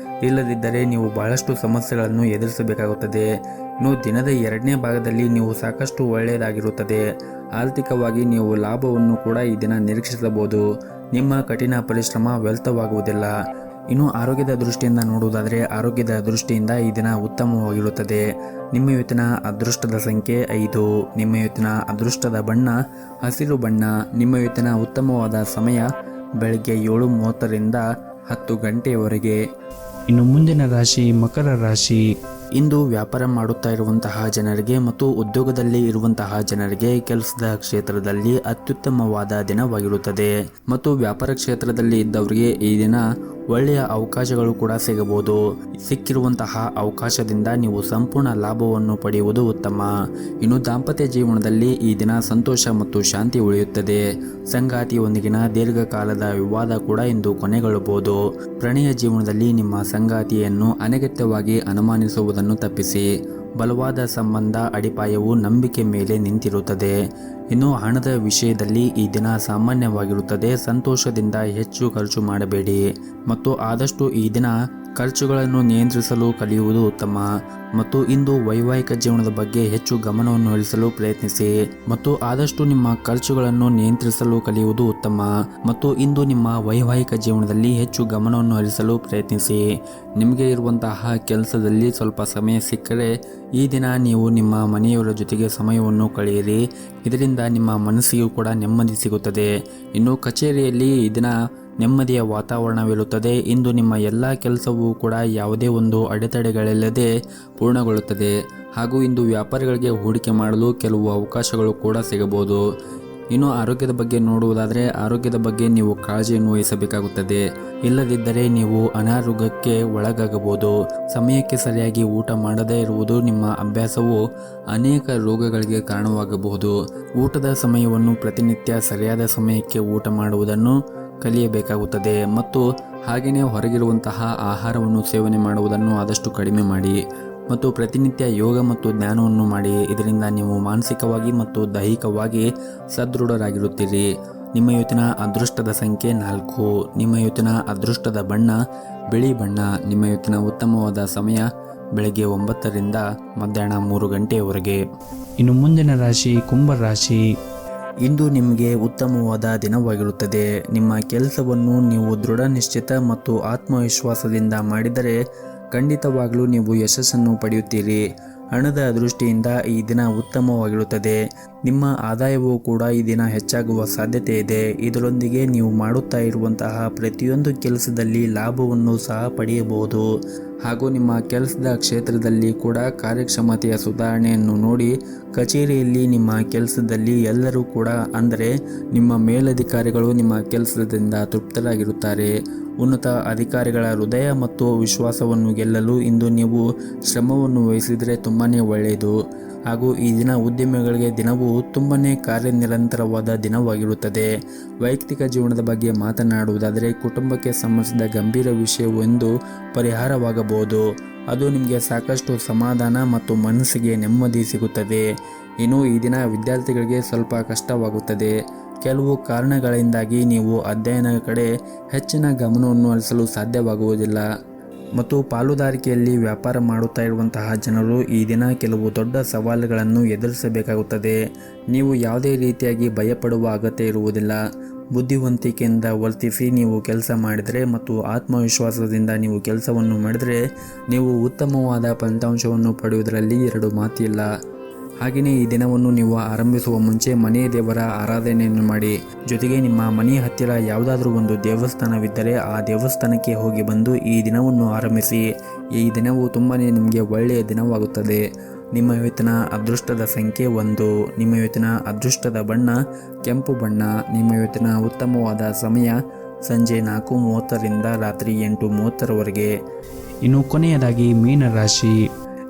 ಇಲ್ಲದಿದ್ದರೆ ನೀವು ಬಹಳಷ್ಟು ಸಮಸ್ಯೆಗಳನ್ನು ಎದುರಿಸಬೇಕಾಗುತ್ತದೆ. ಇನ್ನು ದಿನದ 2ನೇ ಭಾಗದಲ್ಲಿ ನೀವು ಸಾಕಷ್ಟು ಒಳ್ಳೆಯದಾಗಿರುತ್ತದೆ. ಆರ್ಥಿಕವಾಗಿ ನೀವು ಲಾಭವನ್ನು ಕೂಡ ಈ ದಿನ ನಿರೀಕ್ಷಿಸಬಹುದು. ನಿಮ್ಮ ಕಠಿಣ ಪರಿಶ್ರಮ ವ್ಯರ್ಥವಾಗುವುದಿಲ್ಲ. ಇನ್ನು ಆರೋಗ್ಯದ ದೃಷ್ಟಿಯಿಂದ ನೋಡುವುದಾದರೆ ಆರೋಗ್ಯದ ದೃಷ್ಟಿಯಿಂದ ಈ ದಿನ ಉತ್ತಮವಾಗಿರುತ್ತದೆ. ನಿಮ್ಮ ಇವತ್ತಿನ ಅದೃಷ್ಟದ ಸಂಖ್ಯೆ 5. ನಿಮ್ಮ ಇವತ್ತಿನ ಅದೃಷ್ಟದ ಬಣ್ಣ ಹಸಿರು ಬಣ್ಣ. ನಿಮ್ಮ ಇವತ್ತಿನ ಉತ್ತಮವಾದ ಸಮಯ ಬೆಳಗ್ಗೆ 7:30ರಿಂದ 10 ಗಂಟೆಯವರೆಗೆ. ಇನ್ನು ಮುಂದಿನ ರಾಶಿ ಮಕರ ರಾಶಿ. ಇಂದು ವ್ಯಾಪಾರ ಮಾಡುತ್ತಾ ಇರುವಂತಹ ಜನರಿಗೆ ಮತ್ತು ಉದ್ಯೋಗದಲ್ಲಿ ಇರುವಂತಹ ಜನರಿಗೆ ಕೆಲಸದ ಕ್ಷೇತ್ರದಲ್ಲಿ ಅತ್ಯುತ್ತಮವಾದ ದಿನವಾಗಿರುತ್ತದೆ ಮತ್ತು ವ್ಯಾಪಾರ ಕ್ಷೇತ್ರದಲ್ಲಿ ಇದ್ದವರಿಗೆ ಈ ದಿನ ಒಳ್ಳೆಯ ಅವಕಾಶಗಳು ಕೂಡ ಸಿಗಬಹುದು. ಸಿಕ್ಕಿರುವಂತಹ ಅವಕಾಶದಿಂದ ನೀವು ಸಂಪೂರ್ಣ ಲಾಭವನ್ನು ಪಡೆಯುವುದು ಉತ್ತಮ. ಇನ್ನು ದಾಂಪತ್ಯ ಜೀವನದಲ್ಲಿ ಈ ದಿನ ಸಂತೋಷ ಮತ್ತು ಶಾಂತಿ ಉಳಿಯುತ್ತದೆ. ಸಂಗಾತಿಯೊಂದಿಗಿನ ದೀರ್ಘಕಾಲದ ವಿವಾದ ಕೂಡ ಇಂದು ಕೊನೆಗೊಳ್ಳಬಹುದು. ಪ್ರಣಯ ಜೀವನದಲ್ಲಿ ನಿಮ್ಮ ಸಂಗಾತಿಯನ್ನು ಅನಗತ್ಯವಾಗಿ ಅನುಮಾನಿಸುವುದನ್ನು ತಪ್ಪಿಸಿ. ಬಲವಾದ ಸಂಬಂಧ ಅಡಿಪಾಯವು ನಂಬಿಕೆ ಮೇಲೆ ನಿಂತಿರುತ್ತದೆ. ಇನ್ನು ಹಣದ ವಿಷಯದಲ್ಲಿ ಈ ದಿನ ಸಾಮಾನ್ಯವಾಗಿರುತ್ತದೆ. ಸಂತೋಷದಿಂದ ಹೆಚ್ಚು ಖರ್ಚು ಮಾಡಬೇಡಿ ಮತ್ತು ಆದಷ್ಟು ಈ ದಿನ ಖರ್ಚುಗಳನ್ನು ನಿಯಂತ್ರಿಸಲು ಕಲಿಯುವುದು ಉತ್ತಮ. ಮತ್ತು ಇಂದು ವೈವಾಹಿಕ ಜೀವನದ ಬಗ್ಗೆ ಹೆಚ್ಚು ಗಮನವನ್ನು ಹರಿಸಲು ಪ್ರಯತ್ನಿಸಿ ಮತ್ತು ಆದಷ್ಟು ನಿಮ್ಮ ಖರ್ಚುಗಳನ್ನು ನಿಯಂತ್ರಿಸಲು ಕಲಿಯುವುದು ಉತ್ತಮ. ಮತ್ತು ಇಂದು ನಿಮ್ಮ ವೈವಾಹಿಕ ಜೀವನದಲ್ಲಿ ಹೆಚ್ಚು ಗಮನವನ್ನು ಹರಿಸಲು ಪ್ರಯತ್ನಿಸಿ. ನಿಮಗೆ ಇರುವಂತಹ ಕೆಲಸದಲ್ಲಿ ಸ್ವಲ್ಪ ಸಮಯ ಸಿಕ್ಕರೆ ಈ ದಿನ ನೀವು ನಿಮ್ಮ ಮನೆಯವರ ಜೊತೆಗೆ ಸಮಯವನ್ನು ಕಳೆಯಿರಿ. ಇದರಿಂದ ನಿಮ್ಮ ಮನಸ್ಸಿಗೂ ಕೂಡ ನೆಮ್ಮದಿ ಸಿಗುತ್ತದೆ. ಇನ್ನು ಕಚೇರಿಯಲ್ಲಿ ಈ ದಿನ ನೆಮ್ಮದಿಯ ವಾತಾವರಣವಿರುತ್ತದೆ. ಇಂದು ನಿಮ್ಮ ಎಲ್ಲ ಕೆಲಸವೂ ಕೂಡ ಯಾವುದೇ ಒಂದು ಅಡೆತಡೆಗಳಿಲ್ಲದೆ ಪೂರ್ಣಗೊಳ್ಳುತ್ತದೆ. ಹಾಗೂ ಇಂದು ವ್ಯಾಪಾರಿಗಳಿಗೆ ಹೂಡಿಕೆ ಮಾಡಲು ಕೆಲವು ಅವಕಾಶಗಳು ಕೂಡ ಸಿಗಬಹುದು. ಇನ್ನು ಆರೋಗ್ಯದ ಬಗ್ಗೆ ನೋಡುವುದಾದರೆ ಆರೋಗ್ಯದ ಬಗ್ಗೆ ನೀವು ಕಾಳಜಿಯನ್ನು ವಹಿಸಬೇಕಾಗುತ್ತದೆ. ಇಲ್ಲದಿದ್ದರೆ ನೀವು ಅನಾರೋಗ್ಯಕ್ಕೆ ಒಳಗಾಗಬಹುದು. ಸಮಯಕ್ಕೆ ಸರಿಯಾಗಿ ಊಟ ಮಾಡದೇ ಇರುವುದು ನಿಮ್ಮ ಅಭ್ಯಾಸವು ಅನೇಕ ರೋಗಗಳಿಗೆ ಕಾರಣವಾಗಬಹುದು. ಊಟದ ಸಮಯವನ್ನು ಪ್ರತಿನಿತ್ಯ ಸರಿಯಾದ ಸಮಯಕ್ಕೆ ಊಟ ಮಾಡುವುದನ್ನು ಕಲಿಯಬೇಕಾಗುತ್ತದೆ. ಮತ್ತು ಹಾಗೆಯೇ ಹೊರಗಿರುವಂತಹ ಆಹಾರವನ್ನು ಸೇವನೆ ಮಾಡುವುದನ್ನು ಆದಷ್ಟು ಕಡಿಮೆ ಮಾಡಿ ಮತ್ತು ಪ್ರತಿನಿತ್ಯ ಯೋಗ ಮತ್ತು ಧ್ಯಾನವನ್ನು ಮಾಡಿ. ಇದರಿಂದ ನೀವು ಮಾನಸಿಕವಾಗಿ ಮತ್ತು ದೈಹಿಕವಾಗಿ ಸದೃಢರಾಗಿರುತ್ತೀರಿ. ನಿಮ್ಮ ಇವತ್ತಿನ ಅದೃಷ್ಟದ ಸಂಖ್ಯೆ 4. ನಿಮ್ಮ ಇವತ್ತಿನ ಅದೃಷ್ಟದ ಬಣ್ಣ ಬಿಳಿ ಬಣ್ಣ. ನಿಮ್ಮ ಇವತ್ತಿನ ಉತ್ತಮವಾದ ಸಮಯ ಬೆಳಗ್ಗೆ 9ರಿಂದ ಮಧ್ಯಾಹ್ನ 3 ಗಂಟೆಯವರೆಗೆ. ಇನ್ನು ಮುಂದಿನ ರಾಶಿ ಕುಂಭ ರಾಶಿ. ಇಂದು ನಿಮಗೆ ಉತ್ತಮವಾದ ದಿನವಾಗಿರುತ್ತದೆ. ನಿಮ್ಮ ಕೆಲಸವನ್ನು ನೀವು ದೃಢ ನಿಶ್ಚಿತ ಮತ್ತು ಆತ್ಮವಿಶ್ವಾಸದಿಂದ ಮಾಡಿದರೆ ಖಂಡಿತವಾಗಲೂ ನೀವು ಯಶಸ್ಸನ್ನು ಪಡೆಯುತ್ತೀರಿ. ಹಣದ ದೃಷ್ಟಿಯಿಂದ ಈ ದಿನ ಉತ್ತಮವಾಗಿರುತ್ತದೆ. ನಿಮ್ಮ ಆದಾಯವೂ ಕೂಡ ಈ ದಿನ ಹೆಚ್ಚಾಗುವ ಸಾಧ್ಯತೆ ಇದೆ. ಇದರೊಂದಿಗೆ ನೀವು ಮಾಡುತ್ತಾ ಇರುವಂತಹ ಪ್ರತಿಯೊಂದು ಕೆಲಸದಲ್ಲಿ ಲಾಭವನ್ನು ಸಹ ಪಡೆಯಬಹುದು. ಹಾಗೂ ನಿಮ್ಮ ಕೆಲಸದ ಕ್ಷೇತ್ರದಲ್ಲಿ ಕೂಡ ಕಾರ್ಯಕ್ಷಮತೆಯ ಸುಧಾರಣೆಯನ್ನು ನೋಡಿ ಕಚೇರಿಯಲ್ಲಿ ನಿಮ್ಮ ಕೆಲಸದಲ್ಲಿ ಎಲ್ಲರೂ ಕೂಡ ಅಂದರೆ ನಿಮ್ಮ ಮೇಲಧಿಕಾರಿಗಳು ನಿಮ್ಮ ಕೆಲಸದಿಂದ ತೃಪ್ತರಾಗಿರುತ್ತಾರೆ. ಉನ್ನತ ಅಧಿಕಾರಿಗಳ ಹೃದಯ ಮತ್ತು ವಿಶ್ವಾಸವನ್ನು ಗೆಲ್ಲಲು ಇಂದು ನೀವು ಶ್ರಮವನ್ನು ವಹಿಸಿದರೆ ತುಂಬಾ ಒಳ್ಳೆಯದು. ಹಾಗೂ ಈ ದಿನ ಉದ್ಯಮಿಗಳಿಗೆ ದಿನವೂ ತುಂಬಾ ಕಾರ್ಯನಿರಂತರವಾದ ದಿನವಾಗಿರುತ್ತದೆ. ವೈಯಕ್ತಿಕ ಜೀವನದ ಬಗ್ಗೆ ಮಾತನಾಡುವುದಾದರೆ ಕುಟುಂಬಕ್ಕೆ ಸಂಬಂಧಿಸಿದ ಗಂಭೀರ ವಿಷಯವೊಂದು ಪರಿಹಾರವಾಗಬಹುದು. ಅದು ನಿಮಗೆ ಸಾಕಷ್ಟು ಸಮಾಧಾನ ಮತ್ತು ಮನಸ್ಸಿಗೆ ನೆಮ್ಮದಿ ಸಿಗುತ್ತದೆ. ಇನ್ನು ಈ ದಿನ ವಿದ್ಯಾರ್ಥಿಗಳಿಗೆ ಸ್ವಲ್ಪ ಕಷ್ಟವಾಗುತ್ತದೆ. ಕೆಲವು ಕಾರಣಗಳಿಂದಾಗಿ ನೀವು ಅಧ್ಯಯನದ ಕಡೆ ಹೆಚ್ಚಿನ ಗಮನವನ್ನು ಹರಿಸಲು ಸಾಧ್ಯವಾಗುವುದಿಲ್ಲ. ಮತ್ತು ಪಾಲುದಾರಿಕೆಯಲ್ಲಿ ವ್ಯಾಪಾರ ಮಾಡುತ್ತಾ ಇರುವಂತಹ ಜನರು ಈ ದಿನ ಕೆಲವು ದೊಡ್ಡ ಸವಾಲುಗಳನ್ನು ಎದುರಿಸಬೇಕಾಗುತ್ತದೆ. ನೀವು ಯಾವುದೇ ರೀತಿಯಾಗಿ ಭಯಪಡುವ ಅಗತ್ಯ ಇರುವುದಿಲ್ಲ. ಬುದ್ಧಿವಂತಿಕೆಯಿಂದ ವರ್ತಿಸಿ ನೀವು ಕೆಲಸ ಮಾಡಿದರೆ ಮತ್ತು ಆತ್ಮವಿಶ್ವಾಸದಿಂದ ನೀವು ಕೆಲಸವನ್ನು ಮಾಡಿದರೆ ನೀವು ಉತ್ತಮವಾದ ಫಲಿತಾಂಶವನ್ನು ಪಡೆಯುವುದರಲ್ಲಿ 2 ಮಾತಿಲ್ಲ. ಹಾಗೆಯೇ ಈ ದಿನವನ್ನು ನೀವು ಆರಂಭಿಸುವ ಮುಂಚೆ ಮನೆ ದೇವರ ಆರಾಧನೆಯನ್ನು ಮಾಡಿ. ಜೊತೆಗೆ ನಿಮ್ಮ ಮನೆಯ ಹತ್ತಿರ ಯಾವುದಾದ್ರೂ ಒಂದು ದೇವಸ್ಥಾನವಿದ್ದರೆ ಆ ದೇವಸ್ಥಾನಕ್ಕೆ ಹೋಗಿ ಬಂದು ಈ ದಿನವನ್ನು ಆರಂಭಿಸಿ. ಈ ದಿನವು ತುಂಬಾ ನಿಮಗೆ ಒಳ್ಳೆಯ ದಿನವಾಗುತ್ತದೆ. ನಿಮ್ಮ ಇವತ್ತಿನ ಅದೃಷ್ಟದ ಸಂಖ್ಯೆ 1. ನಿಮ್ಮ ಇವತ್ತಿನ ಅದೃಷ್ಟದ ಬಣ್ಣ ಕೆಂಪು ಬಣ್ಣ. ನಿಮ್ಮ ಇವತ್ತಿನ ಉತ್ತಮವಾದ ಸಮಯ ಸಂಜೆ 4:30ರಿಂದ ರಾತ್ರಿ 8:30ರವರೆಗೆ. ಇನ್ನು ಕೊನೆಯದಾಗಿ ಮೀನರಾಶಿ.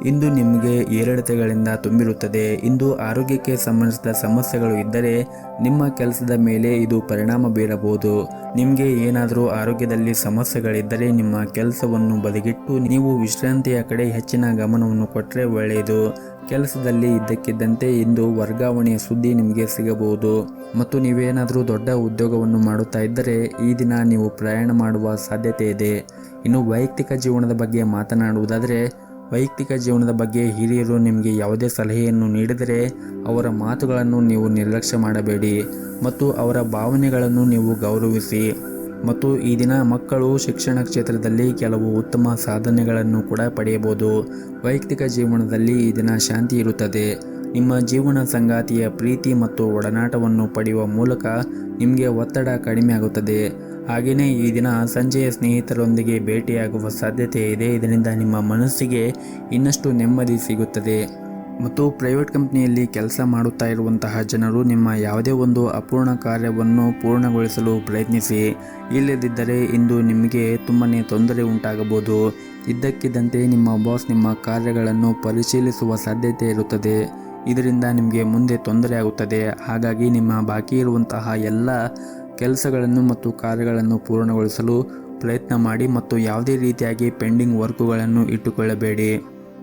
ಇಂದು ನಿಮಗೆ ಏರಿಳಿತಗಳಿಂದ ತುಂಬಿರುತ್ತದೆ. ಇಂದು ಆರೋಗ್ಯಕ್ಕೆ ಸಂಬಂಧಿಸಿದ ಸಮಸ್ಯೆಗಳು ಇದ್ದರೆ ನಿಮ್ಮ ಕೆಲಸದ ಮೇಲೆ ಇದು ಪರಿಣಾಮ ಬೀರಬಹುದು. ನಿಮಗೆ ಏನಾದರೂ ಆರೋಗ್ಯದಲ್ಲಿ ಸಮಸ್ಯೆಗಳಿದ್ದರೆ ನಿಮ್ಮ ಕೆಲಸವನ್ನು ಬದಿಗಿಟ್ಟು ನೀವು ವಿಶ್ರಾಂತಿಯ ಕಡೆ ಹೆಚ್ಚಿನ ಗಮನವನ್ನು ಕೊಟ್ಟರೆ ಒಳ್ಳೆಯದು. ಕೆಲಸದಲ್ಲಿ ಇದ್ದಕ್ಕಿದ್ದಂತೆ ಇಂದು ವರ್ಗಾವಣೆಯ ಸುದ್ದಿ ನಿಮಗೆ ಸಿಗಬಹುದು. ಮತ್ತು ನೀವೇನಾದರೂ ದೊಡ್ಡ ಉದ್ಯೋಗವನ್ನು ಮಾಡುತ್ತಾ ಇದ್ದರೆ ಈ ದಿನ ನೀವು ಪ್ರಯಾಣ ಮಾಡುವ ಸಾಧ್ಯತೆ ಇದೆ. ಇನ್ನು ವೈಯಕ್ತಿಕ ಜೀವನದ ಬಗ್ಗೆ ಮಾತನಾಡುವುದಾದರೆ ವೈಯಕ್ತಿಕ ಜೀವನದ ಬಗ್ಗೆ ಹಿರಿಯರು ನಿಮಗೆ ಯಾವುದೇ ಸಲಹೆಯನ್ನು ನೀಡಿದರೆ ಅವರ ಮಾತುಗಳನ್ನು ನೀವು ನಿರ್ಲಕ್ಷ್ಯ ಮಾಡಬೇಡಿ ಮತ್ತು ಅವರ ಭಾವನೆಗಳನ್ನು ನೀವು ಗೌರವಿಸಿ. ಮತ್ತು ಈ ದಿನ ಮಕ್ಕಳು ಶಿಕ್ಷಣ ಕ್ಷೇತ್ರದಲ್ಲಿ ಕೆಲವು ಉತ್ತಮ ಸಾಧನೆಗಳನ್ನು ಕೂಡ ಪಡೆಯಬಹುದು. ವೈಯಕ್ತಿಕ ಜೀವನದಲ್ಲಿ ಈ ದಿನ ಶಾಂತಿ ಇರುತ್ತದೆ. ನಿಮ್ಮ ಜೀವನ ಸಂಗಾತಿಯ ಪ್ರೀತಿ ಮತ್ತು ಒಡನಾಟವನ್ನು ಪಡೆಯುವ ಮೂಲಕ ನಿಮಗೆ ಒತ್ತಡ ಕಡಿಮೆ ಆಗುತ್ತದೆ. ಹಾಗೆಯೇ ಈ ದಿನ ಸಂಜೆಯ ಸ್ನೇಹಿತರೊಂದಿಗೆ ಭೇಟಿಯಾಗುವ ಸಾಧ್ಯತೆ ಇದೆ. ಇದರಿಂದ ನಿಮ್ಮ ಮನಸ್ಸಿಗೆ ಇನ್ನಷ್ಟು ನೆಮ್ಮದಿ ಸಿಗುತ್ತದೆ. ಮತ್ತು ಪ್ರೈವೇಟ್ ಕಂಪ್ನಿಯಲ್ಲಿ ಕೆಲಸ ಮಾಡುತ್ತಾ ಇರುವಂತಹ ಜನರು ನಿಮ್ಮ ಯಾವುದೇ ಒಂದು ಅಪೂರ್ಣ ಕಾರ್ಯವನ್ನು ಪೂರ್ಣಗೊಳಿಸಲು ಪ್ರಯತ್ನಿಸಿ. ಇಲ್ಲದಿದ್ದರೆ ಇಂದು ನಿಮಗೆ ತುಂಬಾ ತೊಂದರೆ ಉಂಟಾಗಬಹುದು. ಇದ್ದಕ್ಕಿದ್ದಂತೆ ನಿಮ್ಮ ಬಾಸ್ ನಿಮ್ಮ ಕಾರ್ಯಗಳನ್ನು ಪರಿಶೀಲಿಸುವ ಸಾಧ್ಯತೆ ಇರುತ್ತದೆ. ಇದರಿಂದ ನಿಮಗೆ ಮುಂದೆ ತೊಂದರೆ ಆಗುತ್ತದೆ. ಹಾಗಾಗಿ ನಿಮ್ಮ ಬಾಕಿ ಇರುವಂತಹ ಎಲ್ಲ ಕೆಲಸಗಳನ್ನು ಮತ್ತು ಕಾರ್ಯಗಳನ್ನು ಪೂರ್ಣಗೊಳಿಸಲು ಪ್ರಯತ್ನ ಮಾಡಿ ಮತ್ತು ಯಾವುದೇ ರೀತಿಯಾಗಿ ಪೆಂಡಿಂಗ್ ವರ್ಕುಗಳನ್ನು ಇಟ್ಟುಕೊಳ್ಳಬೇಡಿ.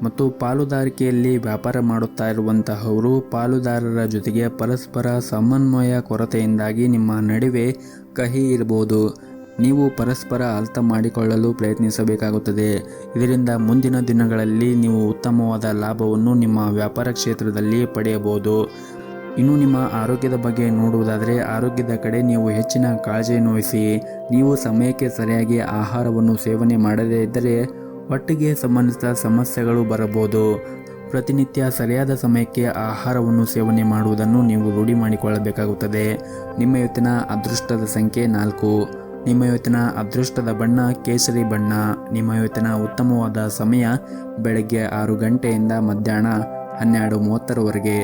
ಮತ್ತು ಪಾಲುದಾರಿಕೆಯಲ್ಲಿ ವ್ಯಾಪಾರ ಮಾಡುತ್ತಾ ಇರುವಂತಹವರು ಪಾಲುದಾರರ ಜೊತೆಗೆ ಪರಸ್ಪರ ಸಮನ್ವಯ ಕೊರತೆಯಿಂದಾಗಿ ನಿಮ್ಮ ನಡುವೆ ಕಹಿ ಇರಬಹುದು. ನೀವು ಪರಸ್ಪರ ಅರ್ಥ ಮಾಡಿಕೊಳ್ಳಲು ಪ್ರಯತ್ನಿಸಬೇಕಾಗುತ್ತದೆ. ಇದರಿಂದ ಮುಂದಿನ ದಿನಗಳಲ್ಲಿ ನೀವು ಉತ್ತಮವಾದ ಲಾಭವನ್ನು ನಿಮ್ಮ ವ್ಯಾಪಾರ ಕ್ಷೇತ್ರದಲ್ಲಿ ಪಡೆಯಬಹುದು. ಇನ್ನು ನಿಮ್ಮ ಆರೋಗ್ಯದ ಬಗ್ಗೆ ನೋಡುವುದಾದರೆ ಆರೋಗ್ಯದ ಕಡೆ ನೀವು ಹೆಚ್ಚಿನ ಕಾಳಜಿಯನ್ನು ವಹಿಸಿ. ನೀವು ಸಮಯಕ್ಕೆ ಸರಿಯಾಗಿ ಆಹಾರವನ್ನು ಸೇವನೆ ಮಾಡದೇ ಇದ್ದರೆ ಹೊಟ್ಟೆಗೆ ಸಂಬಂಧಿಸಿದ ಸಮಸ್ಯೆಗಳು ಬರಬಹುದು. ಪ್ರತಿನಿತ್ಯ ಸರಿಯಾದ ಸಮಯಕ್ಕೆ ಆಹಾರವನ್ನು ಸೇವನೆ ಮಾಡುವುದನ್ನು ನೀವು ರೂಢಿ ಮಾಡಿಕೊಳ್ಳಬೇಕಾಗುತ್ತದೆ. ನಿಮ್ಮ ಇವತ್ತಿನ ಅದೃಷ್ಟದ ಸಂಖ್ಯೆ 4. ನಿಮ್ಮ ಇವತ್ತಿನ ಅದೃಷ್ಟದ ಬಣ್ಣ ಕೇಸರಿ ಬಣ್ಣ. ನಿಮ್ಮ ಇವತ್ತಿನ ಉತ್ತಮವಾದ ಸಮಯ ಬೆಳಗ್ಗೆ 6 ಗಂಟೆಯಿಂದ ಮಧ್ಯಾಹ್ನ 12:30ರವರೆಗೆ.